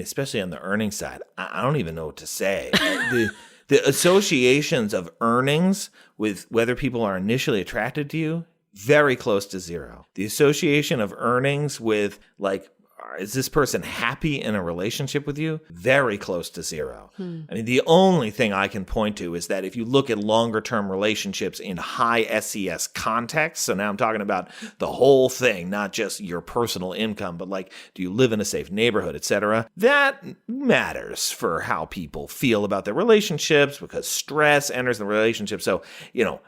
especially on the earnings side, I don't even know what to say. The associations of earnings with whether people are initially attracted to you, very close to zero. The association of earnings with like, is this person happy in a relationship with you? Very close to zero. I mean, the only thing I can point to is that if you look at longer term relationships in high SES context, so now I'm talking about the whole thing, not just your personal income, but like, do you live in a safe neighborhood, etc. That matters for how people feel about their relationships because stress enters the relationship. So,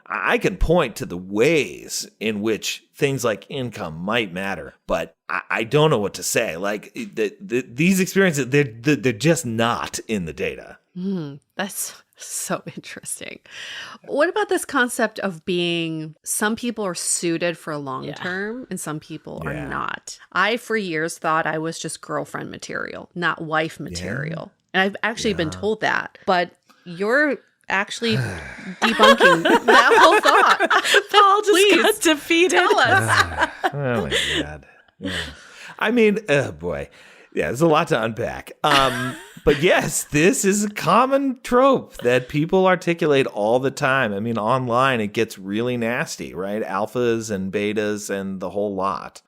I can point to the ways in which things like income might matter, but I don't know what to say. Like these experiences, they're just not in the data. That's so interesting. What about this concept of being, some people are suited for long term and some people are not? I, for years, thought I was just girlfriend material, not wife material. And I've actually been told that. But you're actually debunking that whole thought. Paul just Please, got defeated. tell us. Oh my God. Yeah. I mean, oh boy. Yeah, there's a lot to unpack. But yes, this is a common trope that people articulate all the time. I mean, online, it gets really nasty, right? Alphas and betas and the whole lot.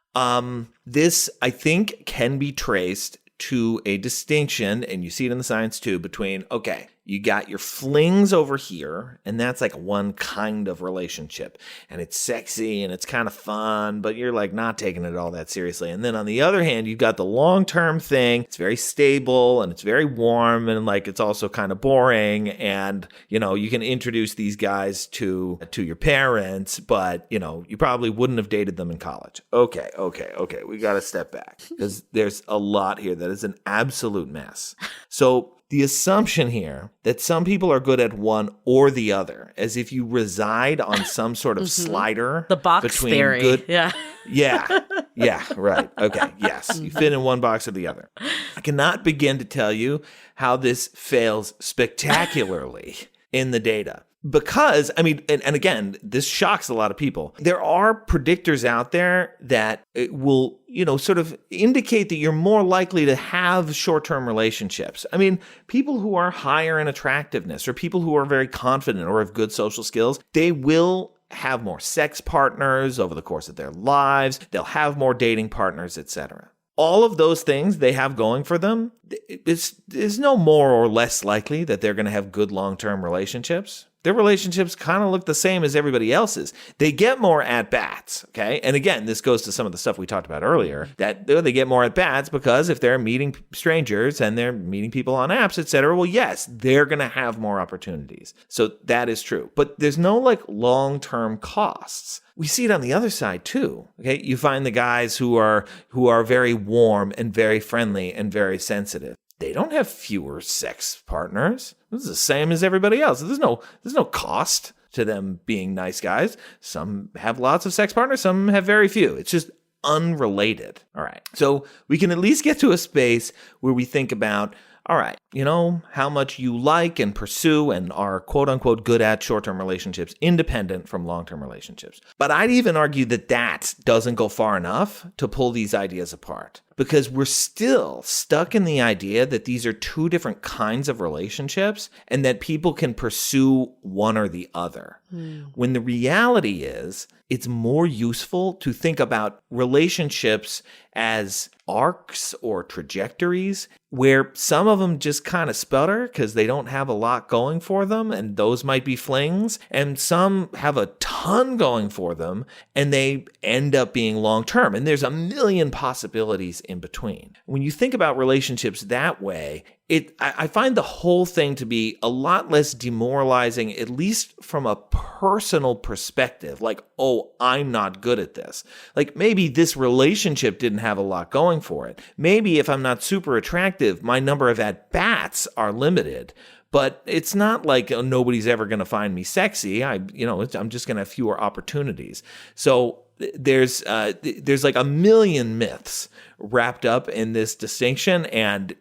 This, I think, can be traced to a distinction, and you see it in the science too, between, okay, you got your flings over here, and that's like one kind of relationship, and it's sexy and it's kind of fun, but you're like not taking it all that seriously. And then on the other hand, you've got the long-term thing. It's very stable and it's very warm, and like it's also kind of boring, and you know, you can introduce these guys to your parents, but you know, you probably wouldn't have dated them in college. Okay, we got to step back because there's a lot here that is an absolute mess. So the assumption here that some people are good at one or the other, as if you reside on some sort of slider. The box between theory. Good, yeah, right. Okay, yes. You fit in one box or the other. I cannot begin to tell you how this fails spectacularly in the data. Because, I mean, and again, this shocks a lot of people. There are predictors out there that it will, you know, sort of indicate that you're more likely to have short-term relationships. I mean, people who are higher in attractiveness or people who are very confident or have good social skills, they will have more sex partners over the course of their lives. They'll have more dating partners, etc. All of those things they have going for them, it's no more or less likely that they're going to have good long-term relationships. Their relationships kind of look the same as everybody else's. They get more at-bats, okay? And again, this goes to some of the stuff we talked about earlier, that they get more at-bats because if they're meeting strangers and they're meeting people on apps, et cetera, well, yes, they're going to have more opportunities. So that is true. But there's no like long-term costs. We see it on the other side too, okay? You find the guys who are very warm and very friendly and very sensitive. They don't have fewer sex partners. This is the same as everybody else. There's no cost to them being nice guys. Some have lots of sex partners, some have very few. It's just unrelated. All right. So we can at least get to a space where we think about, all right, you know, how much you like and pursue and are quote unquote good at short-term relationships independent from long-term relationships. But I'd even argue that that doesn't go far enough to pull these ideas apart, because we're still stuck in the idea that these are two different kinds of relationships and that people can pursue one or the other. When the reality is, it's more useful to think about relationships as arcs or trajectories where some of them just kind of sputter because they don't have a lot going for them, and those might be flings, and some have a ton going for them and they end up being long-term, and there's a million possibilities in between. When you think about relationships that way, I find the whole thing to be a lot less demoralizing, at least from a personal perspective. Like, oh, I'm not good at this. Like, maybe this relationship didn't have a lot going for it. Maybe if I'm not super attractive, my number of at-bats are limited. But it's not like nobody's ever going to find me sexy. I'm just going to have fewer opportunities. So there's like a million myths wrapped up in this distinction, and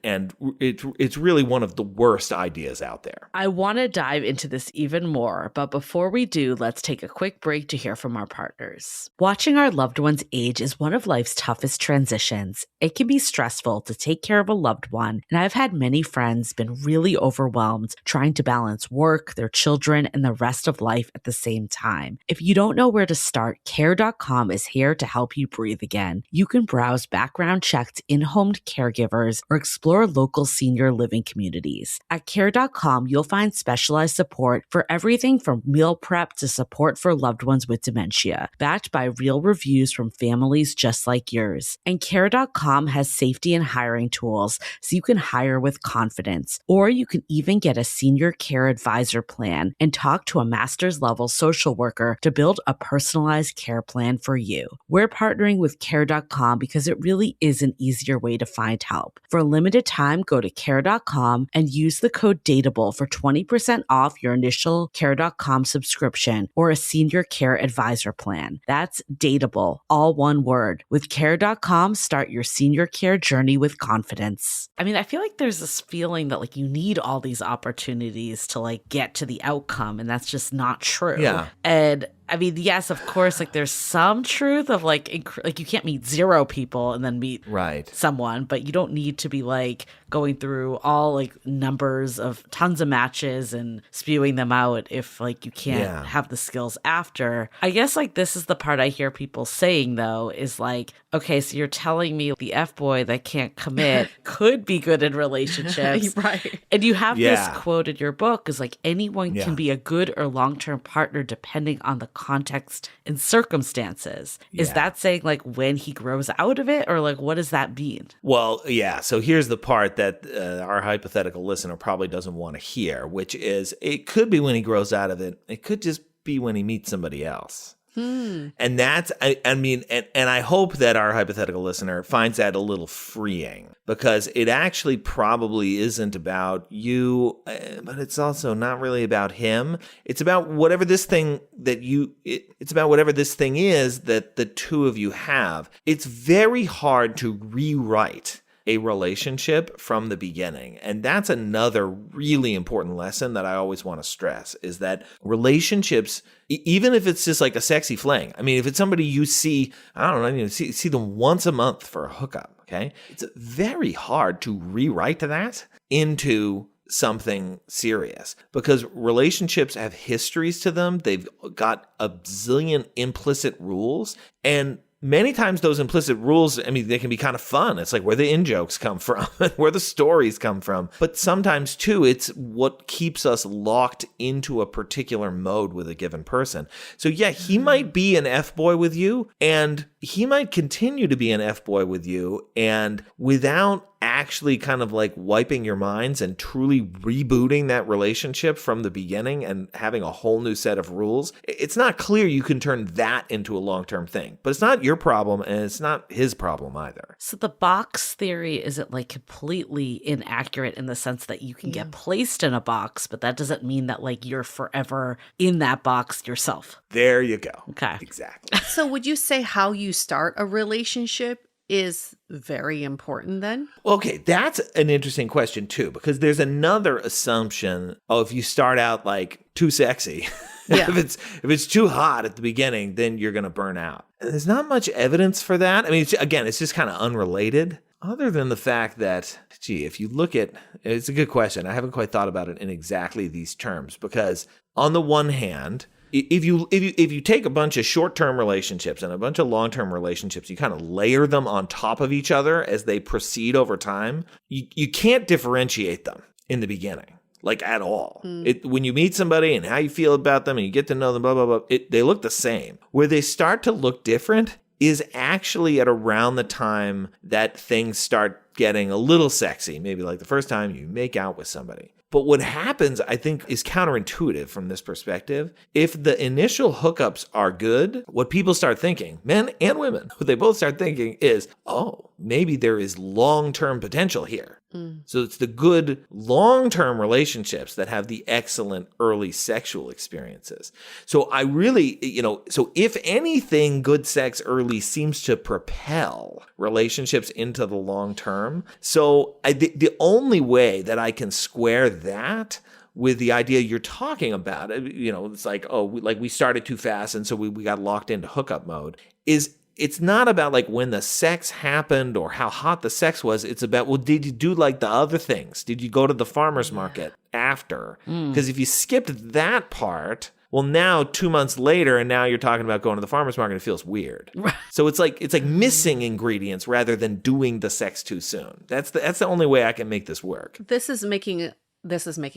it's really one of the worst ideas out there. I want to dive into this even more, but before we do, let's take a quick break to hear from our partners. Watching our loved ones age is one of life's toughest transitions. It can be stressful to take care of a loved one, and I've had many friends been really overwhelmed trying to balance work, their children, and the rest of life at the same time. If you don't know where to start, Care.com is here to help you breathe again. You can browse background checked in-home caregivers or explore local senior living communities. At Care.com, you'll find specialized support for everything from meal prep to support for loved ones with dementia, backed by real reviews from families just like yours. And Care.com has safety and hiring tools so you can hire with confidence. Or you can even get a senior care advisor plan and talk to a master's level social worker to build a personalized care plan for you. We're partnering with Care.com because it really really is an easier way to find help. For a limited time, go to care.com and use the code DATEABLE for 20% off your initial care.com subscription or a senior care advisor plan. That's DATEABLE, all one word. With care.com, start your senior care journey with confidence. I mean, I feel like there's this feeling that like you need all these opportunities to like get to the outcome, and that's just not true. Yeah. And I mean, yes, of course, like there's some truth of like you can't meet 0 people and then meet someone, but you don't need to be like going through all like numbers of tons of matches and spewing them out if like you can't have the skills after. I guess like this is the part I hear people saying though is like, okay, so you're telling me the F-boy that can't commit could be good in relationships. Right. And you have this quote in your book is like anyone can be a good or long-term partner depending on the context and circumstances. Is that saying like when he grows out of it or like what does that mean? Well, yeah. So here's the part that our hypothetical listener probably doesn't want to hear, which is it could be when he grows out of it. It could just be when he meets somebody else. And that's, I mean, and I hope that our hypothetical listener finds that a little freeing because it actually probably isn't about you, but it's also not really about him. It's about whatever this thing it's about whatever this thing is that the two of you have. It's very hard to rewrite a relationship from the beginning. And that's another really important lesson that I always want to stress is that relationships, even if it's just like a sexy fling, I mean, if it's somebody you see, I don't know, you see them once a month for a hookup, okay? It's very hard to rewrite that into something serious because relationships have histories to them. They've got a zillion implicit rules, and many times those implicit rules, I mean, they can be kind of fun. It's like where the in-jokes come from, where the stories come from. But sometimes, too, it's what keeps us locked into a particular mode with a given person. So, yeah, he might be an F-boy with you, and he might continue to be an F-boy with you, and without actually kind of like wiping your minds and truly rebooting that relationship from the beginning and having a whole new set of rules, it's not clear you can turn that into a long-term thing. But it's not your problem and it's not his problem either. So the box theory isn't like completely inaccurate in the sense that you can get placed in a box, but that doesn't mean that like you're forever in that box yourself. There you go. Okay. Exactly. So would you say how you start a relationship is very important then? Okay, that's an interesting question too, because there's another assumption. Oh, if you start out like too sexy, if it's too hot at the beginning, then you're going to burn out. And there's not much evidence for that. I mean, it's just kind of unrelated. Other than the fact that, if you look at, it's a good question. I haven't quite thought about it in exactly these terms because on the one hand, if you take a bunch of short-term relationships and a bunch of long-term relationships, you kind of layer them on top of each other as they proceed over time, you can't differentiate them in the beginning, like at all. When you meet somebody and how you feel about them and you get to know them, blah, blah, blah, they look the same. Where they start to look different is actually at around the time that things start getting a little sexy, maybe like the first time you make out with somebody. But what happens, I think, is counterintuitive from this perspective. If the initial hookups are good, what people start thinking, men and women, what they both start thinking is, oh, maybe there is long-term potential here. So it's the good long-term relationships that have the excellent early sexual experiences. So I really, so if anything, good sex early seems to propel relationships into the long term. So the only way that I can square that with the idea you're talking about, it's like, we started too fast and so we got locked into hookup mode, is it's not about like when the sex happened or how hot the sex was. It's about, well, did you do like the other things? Did you go to the farmer's market after? Because if you skipped that part, well, now 2 months later, and now you're talking about going to the farmer's market, it feels weird. So it's like missing ingredients rather than doing the sex too soon. That's the only way I can make this work. This is making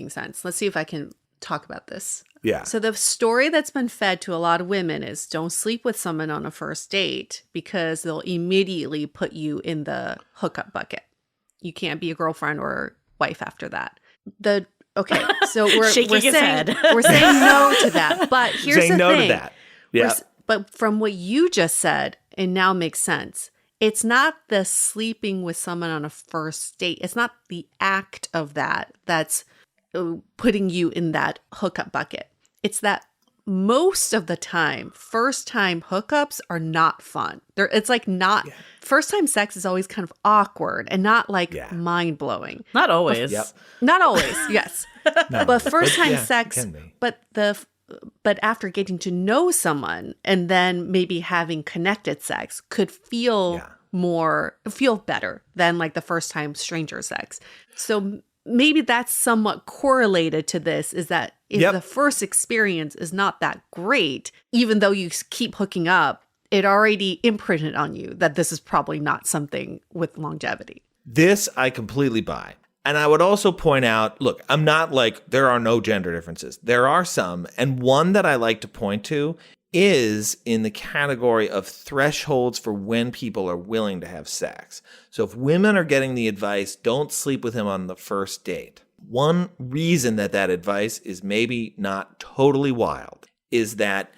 sense. Let's see if I can talk about this. Yeah. So the story that's been fed to a lot of women is don't sleep with someone on a first date because they'll immediately put you in the hookup bucket. You can't be a girlfriend or wife after that. Okay, so we're saying no to that. But here's the thing. To that. Yeah. But from what you just said, it now makes sense. it's not the sleeping with someone on a first date. It's not the act of that's putting you in that hookup bucket. It's that most of the time, first time hookups are not fun. It's like not first time sex is always kind of awkward and not like mind blowing. Not always. Not always. Yes. No, but first time it sex, can be. but after getting to know someone and then maybe having connected sex could feel better than like the first time stranger sex. So maybe that's somewhat correlated to this, is that if the first experience is not that great, even though you keep hooking up, it already imprinted on you that this is probably not something with longevity. This I completely buy. And I would also point out, look, I'm not like there are no gender differences. There are some. And one that I like to point to is in the category of thresholds for when people are willing to have sex. So if women are getting the advice, don't sleep with him on the first date. One reason that advice is maybe not totally wild is that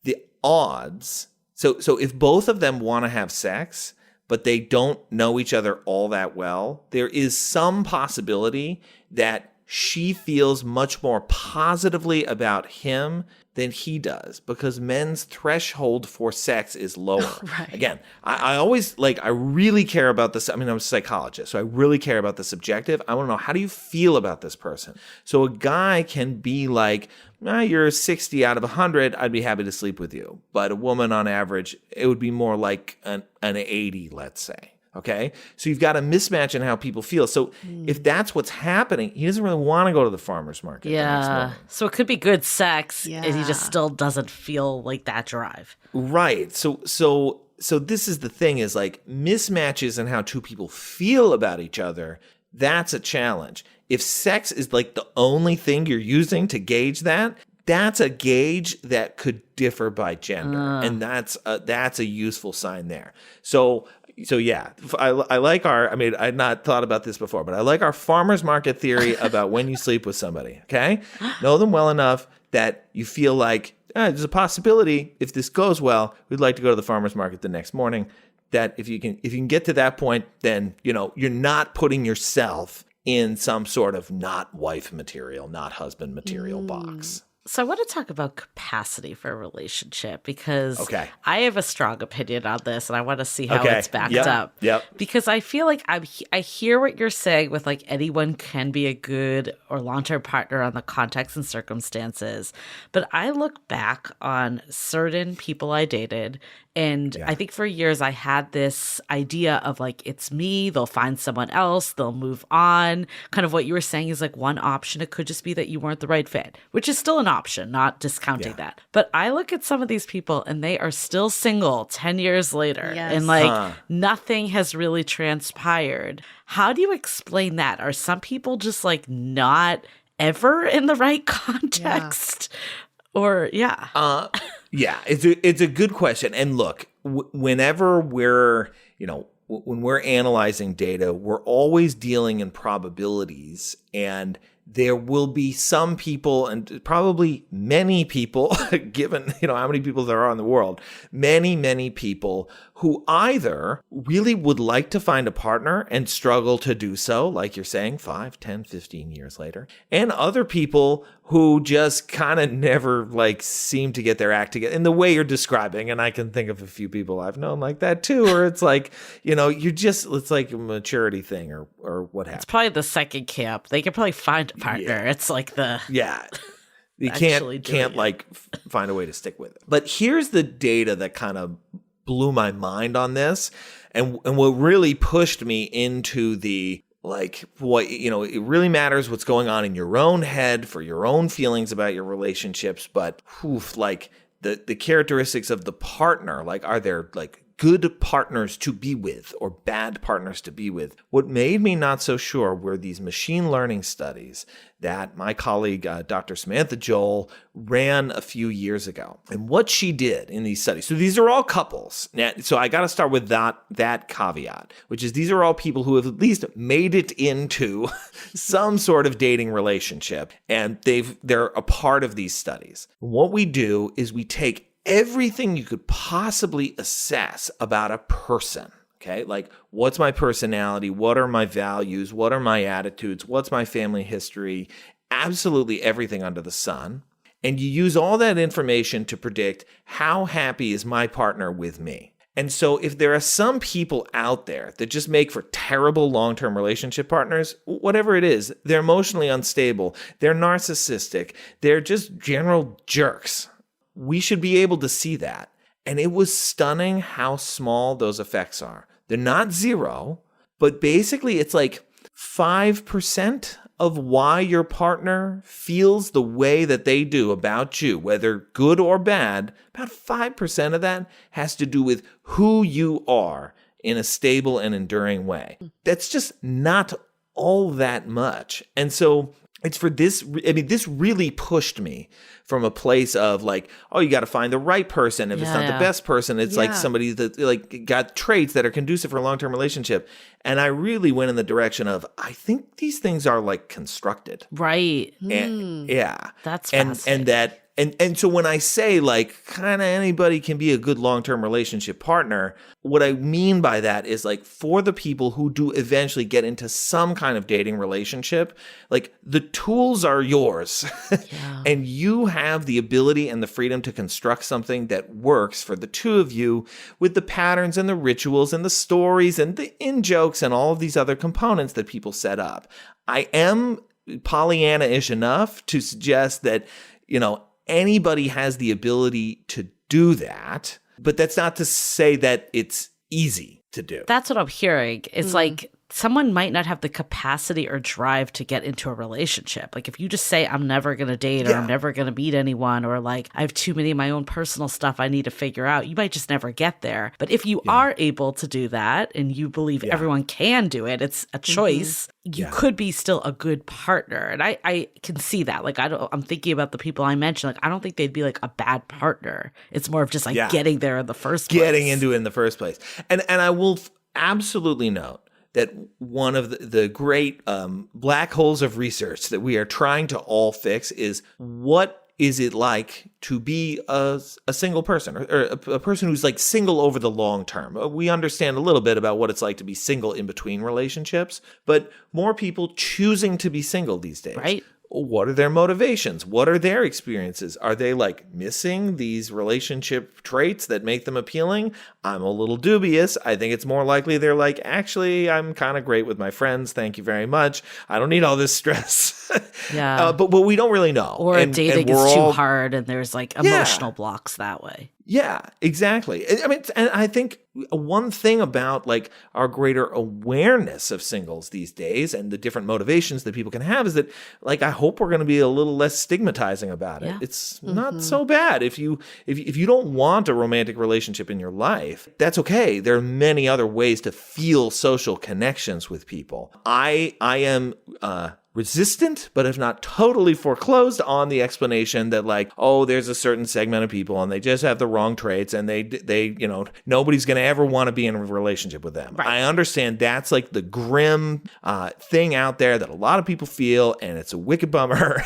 the odds, so if both of them want to have sex, but they don't know each other all that well, there is some possibility that she feels much more positively about him than he does, because men's threshold for sex is lower. Right. Again, I always I really care about this. I mean, I'm a psychologist, so I really care about the subjective. I want to know, how do you feel about this person? So a guy can be like, you're 60 out of 100, I'd be happy to sleep with you. But a woman on average, it would be more like an 80, let's say. Okay? So you've got a mismatch in how people feel. So if that's what's happening, he doesn't really want to go to the farmer's market the next morning. So it could be good sex, and he just still doesn't feel like that drive. Right. So this is the thing, is like mismatches in how two people feel about each other. That's a challenge. If sex is like the only thing you're using to gauge that, that's a gauge that could differ by gender. And that's a useful sign there. So yeah, I like I had not thought about this before, but I like our farmer's market theory about when you sleep with somebody, okay? Know them well enough that you feel like there's a possibility, if this goes well, we'd like to go to the farmer's market the next morning. That if you can get to that point, then, you're not putting yourself in some sort of not wife material, not husband material box. So I want to talk about capacity for a relationship, because I have a strong opinion on this, and I want to see how it's backed up. Because I feel like I hear what you're saying with like anyone can be a good or long-term partner on the context and circumstances. But I look back on certain people I dated, and I think for years I had this idea of like, it's me, they'll find someone else, they'll move on. Kind of what you were saying is like one option. It could just be that you weren't the right fit, which is still an option, not discounting that. But I look at some of these people and they are still single 10 years later. Yes. And like nothing has really transpired. How do you explain that? Are some people just like not ever in the right context? Or it's a good question. And look, whenever we're, when we're analyzing data, we're always dealing in probabilities, and there will be some people, and probably many people, given how many people there are in the world, many people who either really would like to find a partner and struggle to do so, like you're saying, 5, 10, 15 years later, and other people who just kind of never seem to get their act together in the way you're describing. And I can think of a few people I've known like that too, or it's like, it's like a maturity thing or what have you. It's probably the second camp. They can probably find a partner. Yeah. It's like you can't find a way to stick with it. But here's the data that kind of blew my mind on this, and what really pushed me into the what it really matters what's going on in your own head for your own feelings about your relationships, but the characteristics of the partner, are there good partners to be with or bad partners to be with? What made me not so sure were these machine learning studies that my colleague, Dr. Samantha Joel, ran a few years ago. And what she did in these studies, so these are all couples. Now, so I got to start with that caveat, which is these are all people who have at least made it into some sort of dating relationship, and they're a part of these studies. What we do is we take everything you could possibly assess about a person, Okay, like what's my personality? What are my values? What are my attitudes? What's my family history? Absolutely everything under the sun. And you use all that information to predict how happy is my partner with me. And so if there are some people out there that just make for terrible long-term relationship partners, whatever it is, they're emotionally unstable, they're narcissistic, they're just general jerks. We should be able to see that. And it was stunning how small those effects are. They're not zero, but basically it's like 5% of why your partner feels the way that they do about you, whether good or bad. About 5% of that has to do with who you are in a stable and enduring way. That's just not all that much. And so it's for this, I mean, this really pushed me from a place of like, oh, you got to find the right person. If it's not the best person, it's like somebody that like got traits that are conducive for a long-term relationship. And I really went in the direction of, I think these things are like constructed. Right. And, That's fascinating. And so when I say like kind of anybody can be a good long-term relationship partner, what I mean by that is like for the people who do eventually get into some kind of dating relationship, like the tools are yours and you have the ability and the freedom to construct something that works for the two of you with the patterns and the rituals and the stories and the in-jokes and all of these other components that people set up. I am Pollyanna-ish enough to suggest that, you know, anybody has the ability to do that, but that's not to say that it's easy to do. That's what I'm hearing. It's like someone might not have the capacity or drive to get into a relationship. Like if you just say, I'm never going to date or I'm never going to meet anyone, or like I have too many of my own personal stuff I need to figure out, you might just never get there. But if you are able to do that and you believe everyone can do it, it's a choice, you could be still a good partner. And I can see that. Like I'm thinking about the people I mentioned. Like I don't think they'd be like a bad partner. It's more of just like getting there in the first place. Getting into it in the first place. And I will absolutely note that one of the great black holes of research that we are trying to all fix is what is it like to be a single person or a person who's like single over the long term? We understand a little bit about what it's like to be single in between relationships, but more people choosing to be single these days. Right. What are their motivations? What are their experiences? Are they like missing these relationship traits that make them appealing? I'm a little dubious. I think it's more likely they're like, actually, I'm kind of great with my friends. Thank you very much. I don't need all this stress. But we don't really know. Or dating is too hard and there's like emotional blocks that way. Yeah, exactly. I mean, and I think one thing about like our greater awareness of singles these days and the different motivations that people can have is that like I hope we're going to be a little less stigmatizing about it. Yeah. It's not so bad if you don't want a romantic relationship in your life. That's okay. There are many other ways to feel social connections with people. I am resistant, but if not totally foreclosed on the explanation that like, oh, there's a certain segment of people and they just have the wrong traits and they you know, nobody's going to ever want to be in a relationship with them. Right. I understand that's like the grim thing out there that a lot of people feel, and it's a wicked bummer.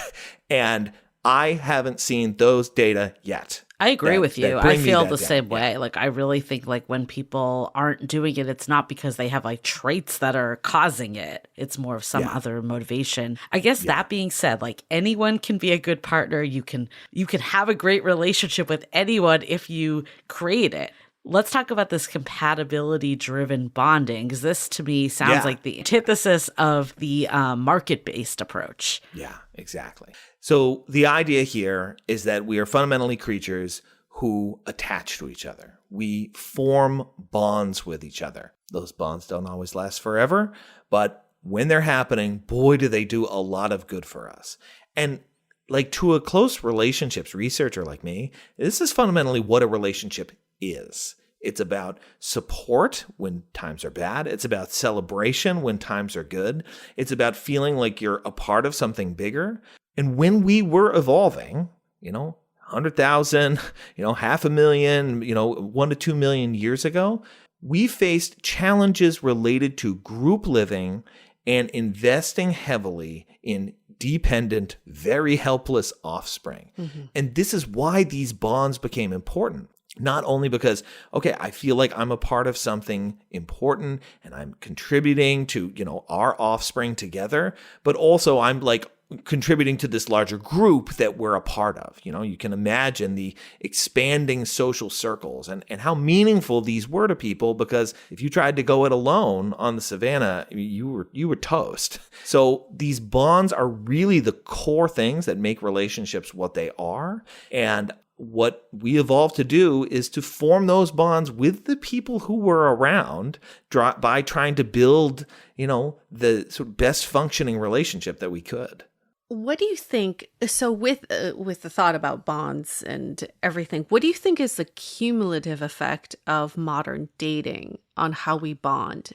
And I haven't seen those data yet. I agree with you. I feel the same way. Like, I really think like when people aren't doing it, it's not because they have like traits that are causing it. It's more of some other motivation. I guess that being said, like anyone can be a good partner. You can have a great relationship with anyone if you create it. Let's talk about this compatibility-driven bonding, because this to me sounds like the antithesis of the market-based approach. Yeah, exactly. So the idea here is that we are fundamentally creatures who attach to each other. We form bonds with each other. Those bonds don't always last forever, but when they're happening, boy, do they do a lot of good for us. And like to a close relationships researcher like me, this is fundamentally what a relationship is. It's about support when times are bad. It's about celebration when times are good. It's about feeling like you're a part of something bigger. And when we were evolving, 100,000, 500,000, 1 to 2 million years ago, we faced challenges related to group living and investing heavily in dependent, very helpless offspring. Mm-hmm. And this is why these bonds became important. Not only because, okay, I feel like I'm a part of something important and I'm contributing to, our offspring together, but also I'm like contributing to this larger group that we're a part of. You can imagine the expanding social circles and how meaningful these were to people, because if you tried to go it alone on the savannah, you were toast. So these bonds are really the core things that make relationships what they are. And what we evolved to do is to form those bonds with the people who were around by trying to build, the sort of best functioning relationship that we could. What do you think? So with the thought about bonds and everything, what do you think is the cumulative effect of modern dating on how we bond?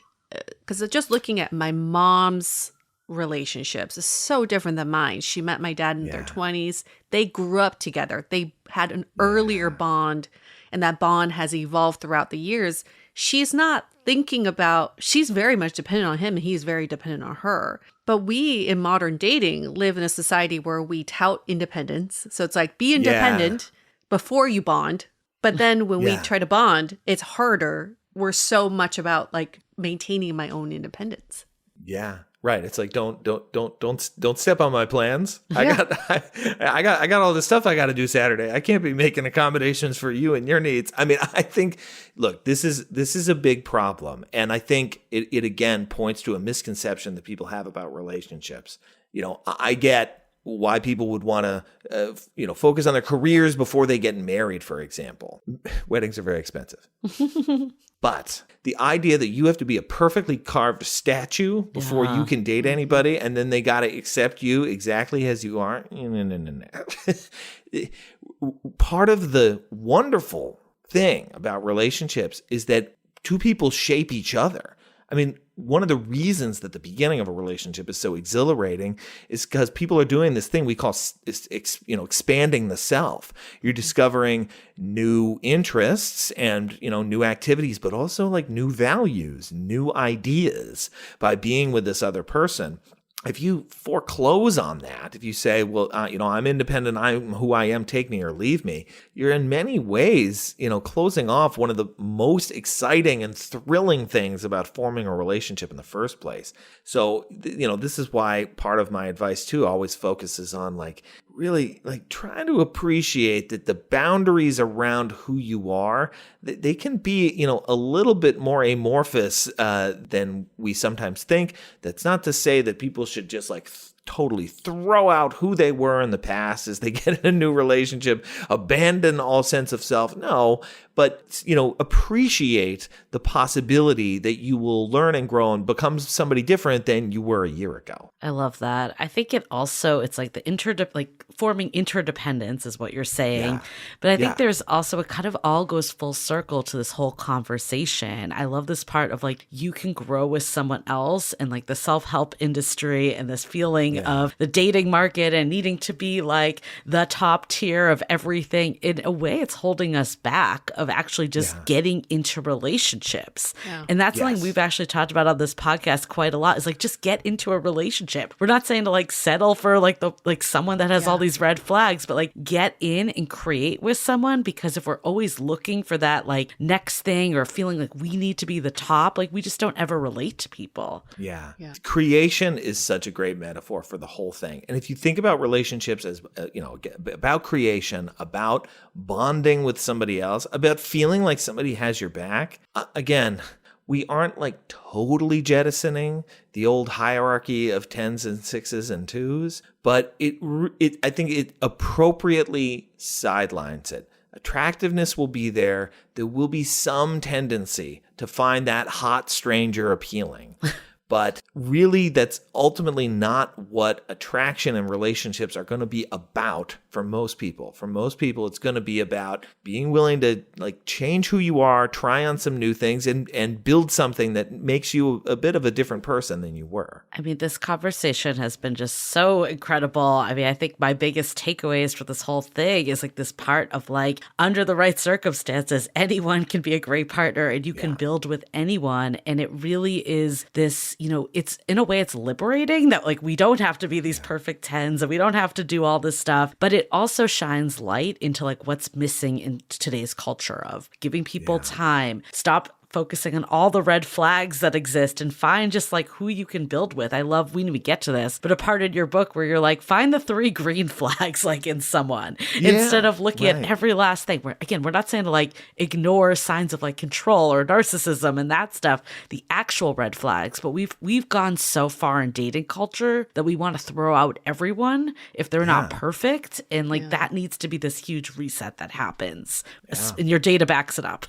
Because just looking at my mom's relationships is so different than mine. She met my dad in their 20s. They grew up together. They had an earlier bond, and that bond has evolved throughout the years. She's not thinking about, she's very much dependent on him and he's very dependent on her. But we in modern dating live in a society where we tout independence. So it's like, be independent before you bond. But then when we try to bond, it's harder. We're so much about like maintaining my own independence. Yeah. Right. It's like, don't step on my plans. Yeah. I got all this stuff I got to do Saturday. I can't be making accommodations for you and your needs. I mean, I think, look, this is a big problem. And I think it again points to a misconception that people have about relationships. I get why people would want to, focus on their careers before they get married, for example. Weddings are very expensive. But the idea that you have to be a perfectly carved statue before you can date anybody, and then they got to accept you exactly as you are. No. Part of the wonderful thing about relationships is that two people shape each other. I mean, one of the reasons that the beginning of a relationship is so exhilarating is because people are doing this thing we call, expanding the self. You're discovering new interests and, new activities, but also like new values, new ideas by being with this other person. If you foreclose on that, if you say, well, I'm independent, I'm who I am, take me or leave me, you're in many ways, closing off one of the most exciting and thrilling things about forming a relationship in the first place. So, this is why part of my advice too always focuses on like really like trying to appreciate that the boundaries around who you are, they can be, a little bit more amorphous than we sometimes think. That's not to say that people should just like totally throw out who they were in the past as they get in a new relationship, abandon all sense of self. No, but, appreciate the possibility that you will learn and grow and become somebody different than you were a year ago. I love that. I think it's like the forming interdependence is what you're saying. Yeah. But I think there's also, it kind of all goes full circle to this whole conversation. I love this part of like, you can grow with someone else, and like the self-help industry and this feeling of the dating market and needing to be like the top tier of everything. In a way, it's holding us back of actually just getting into relationships. Yeah. And that's something we've actually talked about on this podcast quite a lot, is like, just get into a relationship. We're not saying to like settle for like someone that has all these red flags, but like get in and create with someone, because if we're always looking for that like next thing or feeling like we need to be the top, like we just don't ever relate to people. Yeah. Creation is such a great metaphor for the whole thing. And if you think about relationships as, about creation, about bonding with somebody else, about feeling like somebody has your back, again, we aren't like totally jettisoning the old hierarchy of 10s and 6s and 2s, but I think it appropriately sidelines it. Attractiveness will be there. There will be some tendency to find that hot stranger appealing. But really, that's ultimately not what attraction and relationships are going to be about for most people. For most people, it's going to be about being willing to like change who you are, try on some new things, and build something that makes you a bit of a different person than you were. I mean, this conversation has been just so incredible. I mean, I think my biggest takeaways for this whole thing is like this part of like, under the right circumstances, anyone can be a great partner and you can build with anyone. And it really is this, it's in a way it's liberating that like we don't have to be these perfect 10s and we don't have to do all this stuff, but it also shines light into like what's missing in today's culture of giving people time. Stop focusing on all the red flags that exist and find just like who you can build with. I love when we get to this, but a part in your book where you're like, find the 3 green flags like in someone instead of looking at every last thing. We're not saying to like ignore signs of like control or narcissism and that stuff, the actual red flags, but we've gone so far in dating culture that we want to throw out everyone if they're not perfect. And like that needs to be this huge reset that happens. And your data backs it up.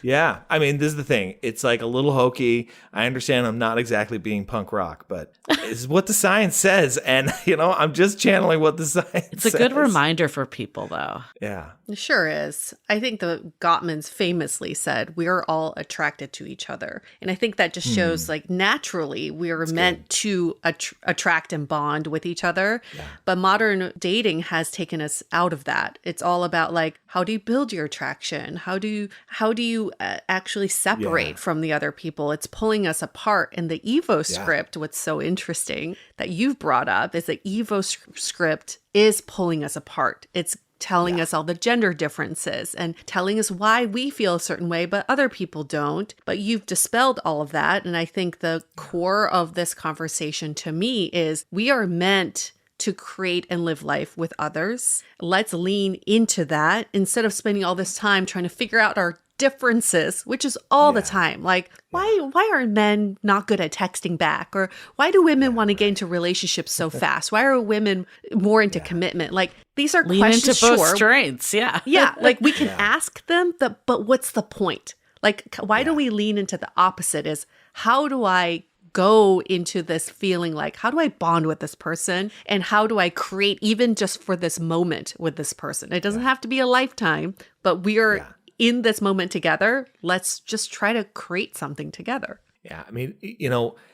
Yeah. I mean, this is the thing. It's like a little hokey. I understand I'm not exactly being punk rock, but it's what the science says. And, I'm just channeling what the science says. It's a good reminder for people, though. Yeah. It sure is. I think the Gottmans famously said, we are all attracted to each other. And I think that just shows like naturally we are meant to attract and bond with each other. Yeah. But modern dating has taken us out of that. It's all about like, how do you build your attraction? How do you actually separate from the other people? It's pulling us apart. And the Evo script, what's so interesting that you've brought up is that Evo script is pulling us apart. It's telling us all the gender differences and telling us why we feel a certain way, but other people don't. But you've dispelled all of that. And I think the core of this conversation to me is we are meant to create and live life with others. Let's lean into that instead of spending all this time trying to figure out our differences, which is all the time. Like, why are men not good at texting back? Or why do women want to get into relationships so fast? Why are women more into commitment? Like, these are Lean questions. Into both strengths, yeah. Like we can ask them, but what's the point? Like, why do we lean into the opposite? Is how do I go into this feeling like, how do I bond with this person? And how do I create even just for this moment with this person? It doesn't have to be a lifetime, but we are in this moment together. Let's just try to create something together. Yeah. I mean,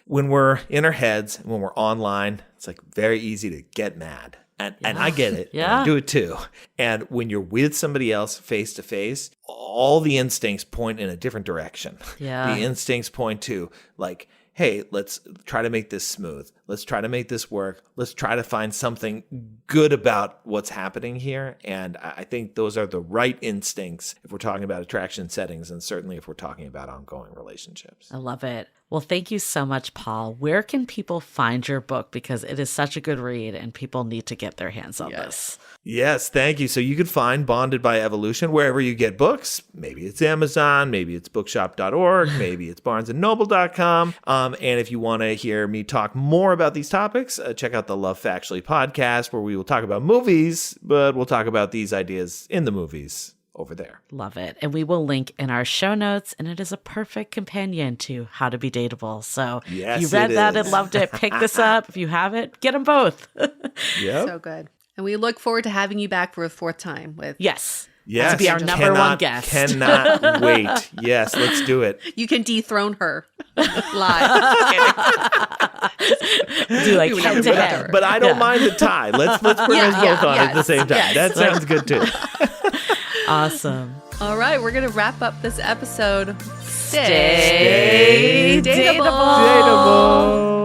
when we're in our heads, when we're online, it's like very easy to get mad. And I get it. I do it too. And when you're with somebody else face to face, all the instincts point in a different direction. Yeah. The instincts point to like, hey, let's try to make this smooth. Let's try to make this work. Let's try to find something good about what's happening here. And I think those are the right instincts if we're talking about attraction settings and certainly if we're talking about ongoing relationships. I love it. Well, thank you so much, Paul. Where can people find your book? Because it is such a good read and people need to get their hands on this. Yes, thank you. So you can find Bonded by Evolution wherever you get books. Maybe it's Amazon, maybe it's bookshop.org, maybe it's barnesandnoble.com. And if you want to hear me talk more about these topics, check out the Love Factually podcast where we will talk about movies, but we'll talk about these ideas in the movies over there. Love it. And we will link in our show notes, and it is a perfect companion to How to Be Dateable. So if you read that and loved it, pick this up. If you have it, get them both. So good. And we look forward to having you back for a 4th time with Yes, to be our number one guest. Cannot wait. Yes, let's do it. You can dethrone her live. Do like head to head. But I don't mind the tie. Let's bring us both on at the same time. Yes. That sounds good too. Awesome. All right, we're going to wrap up this episode. Stay dateable.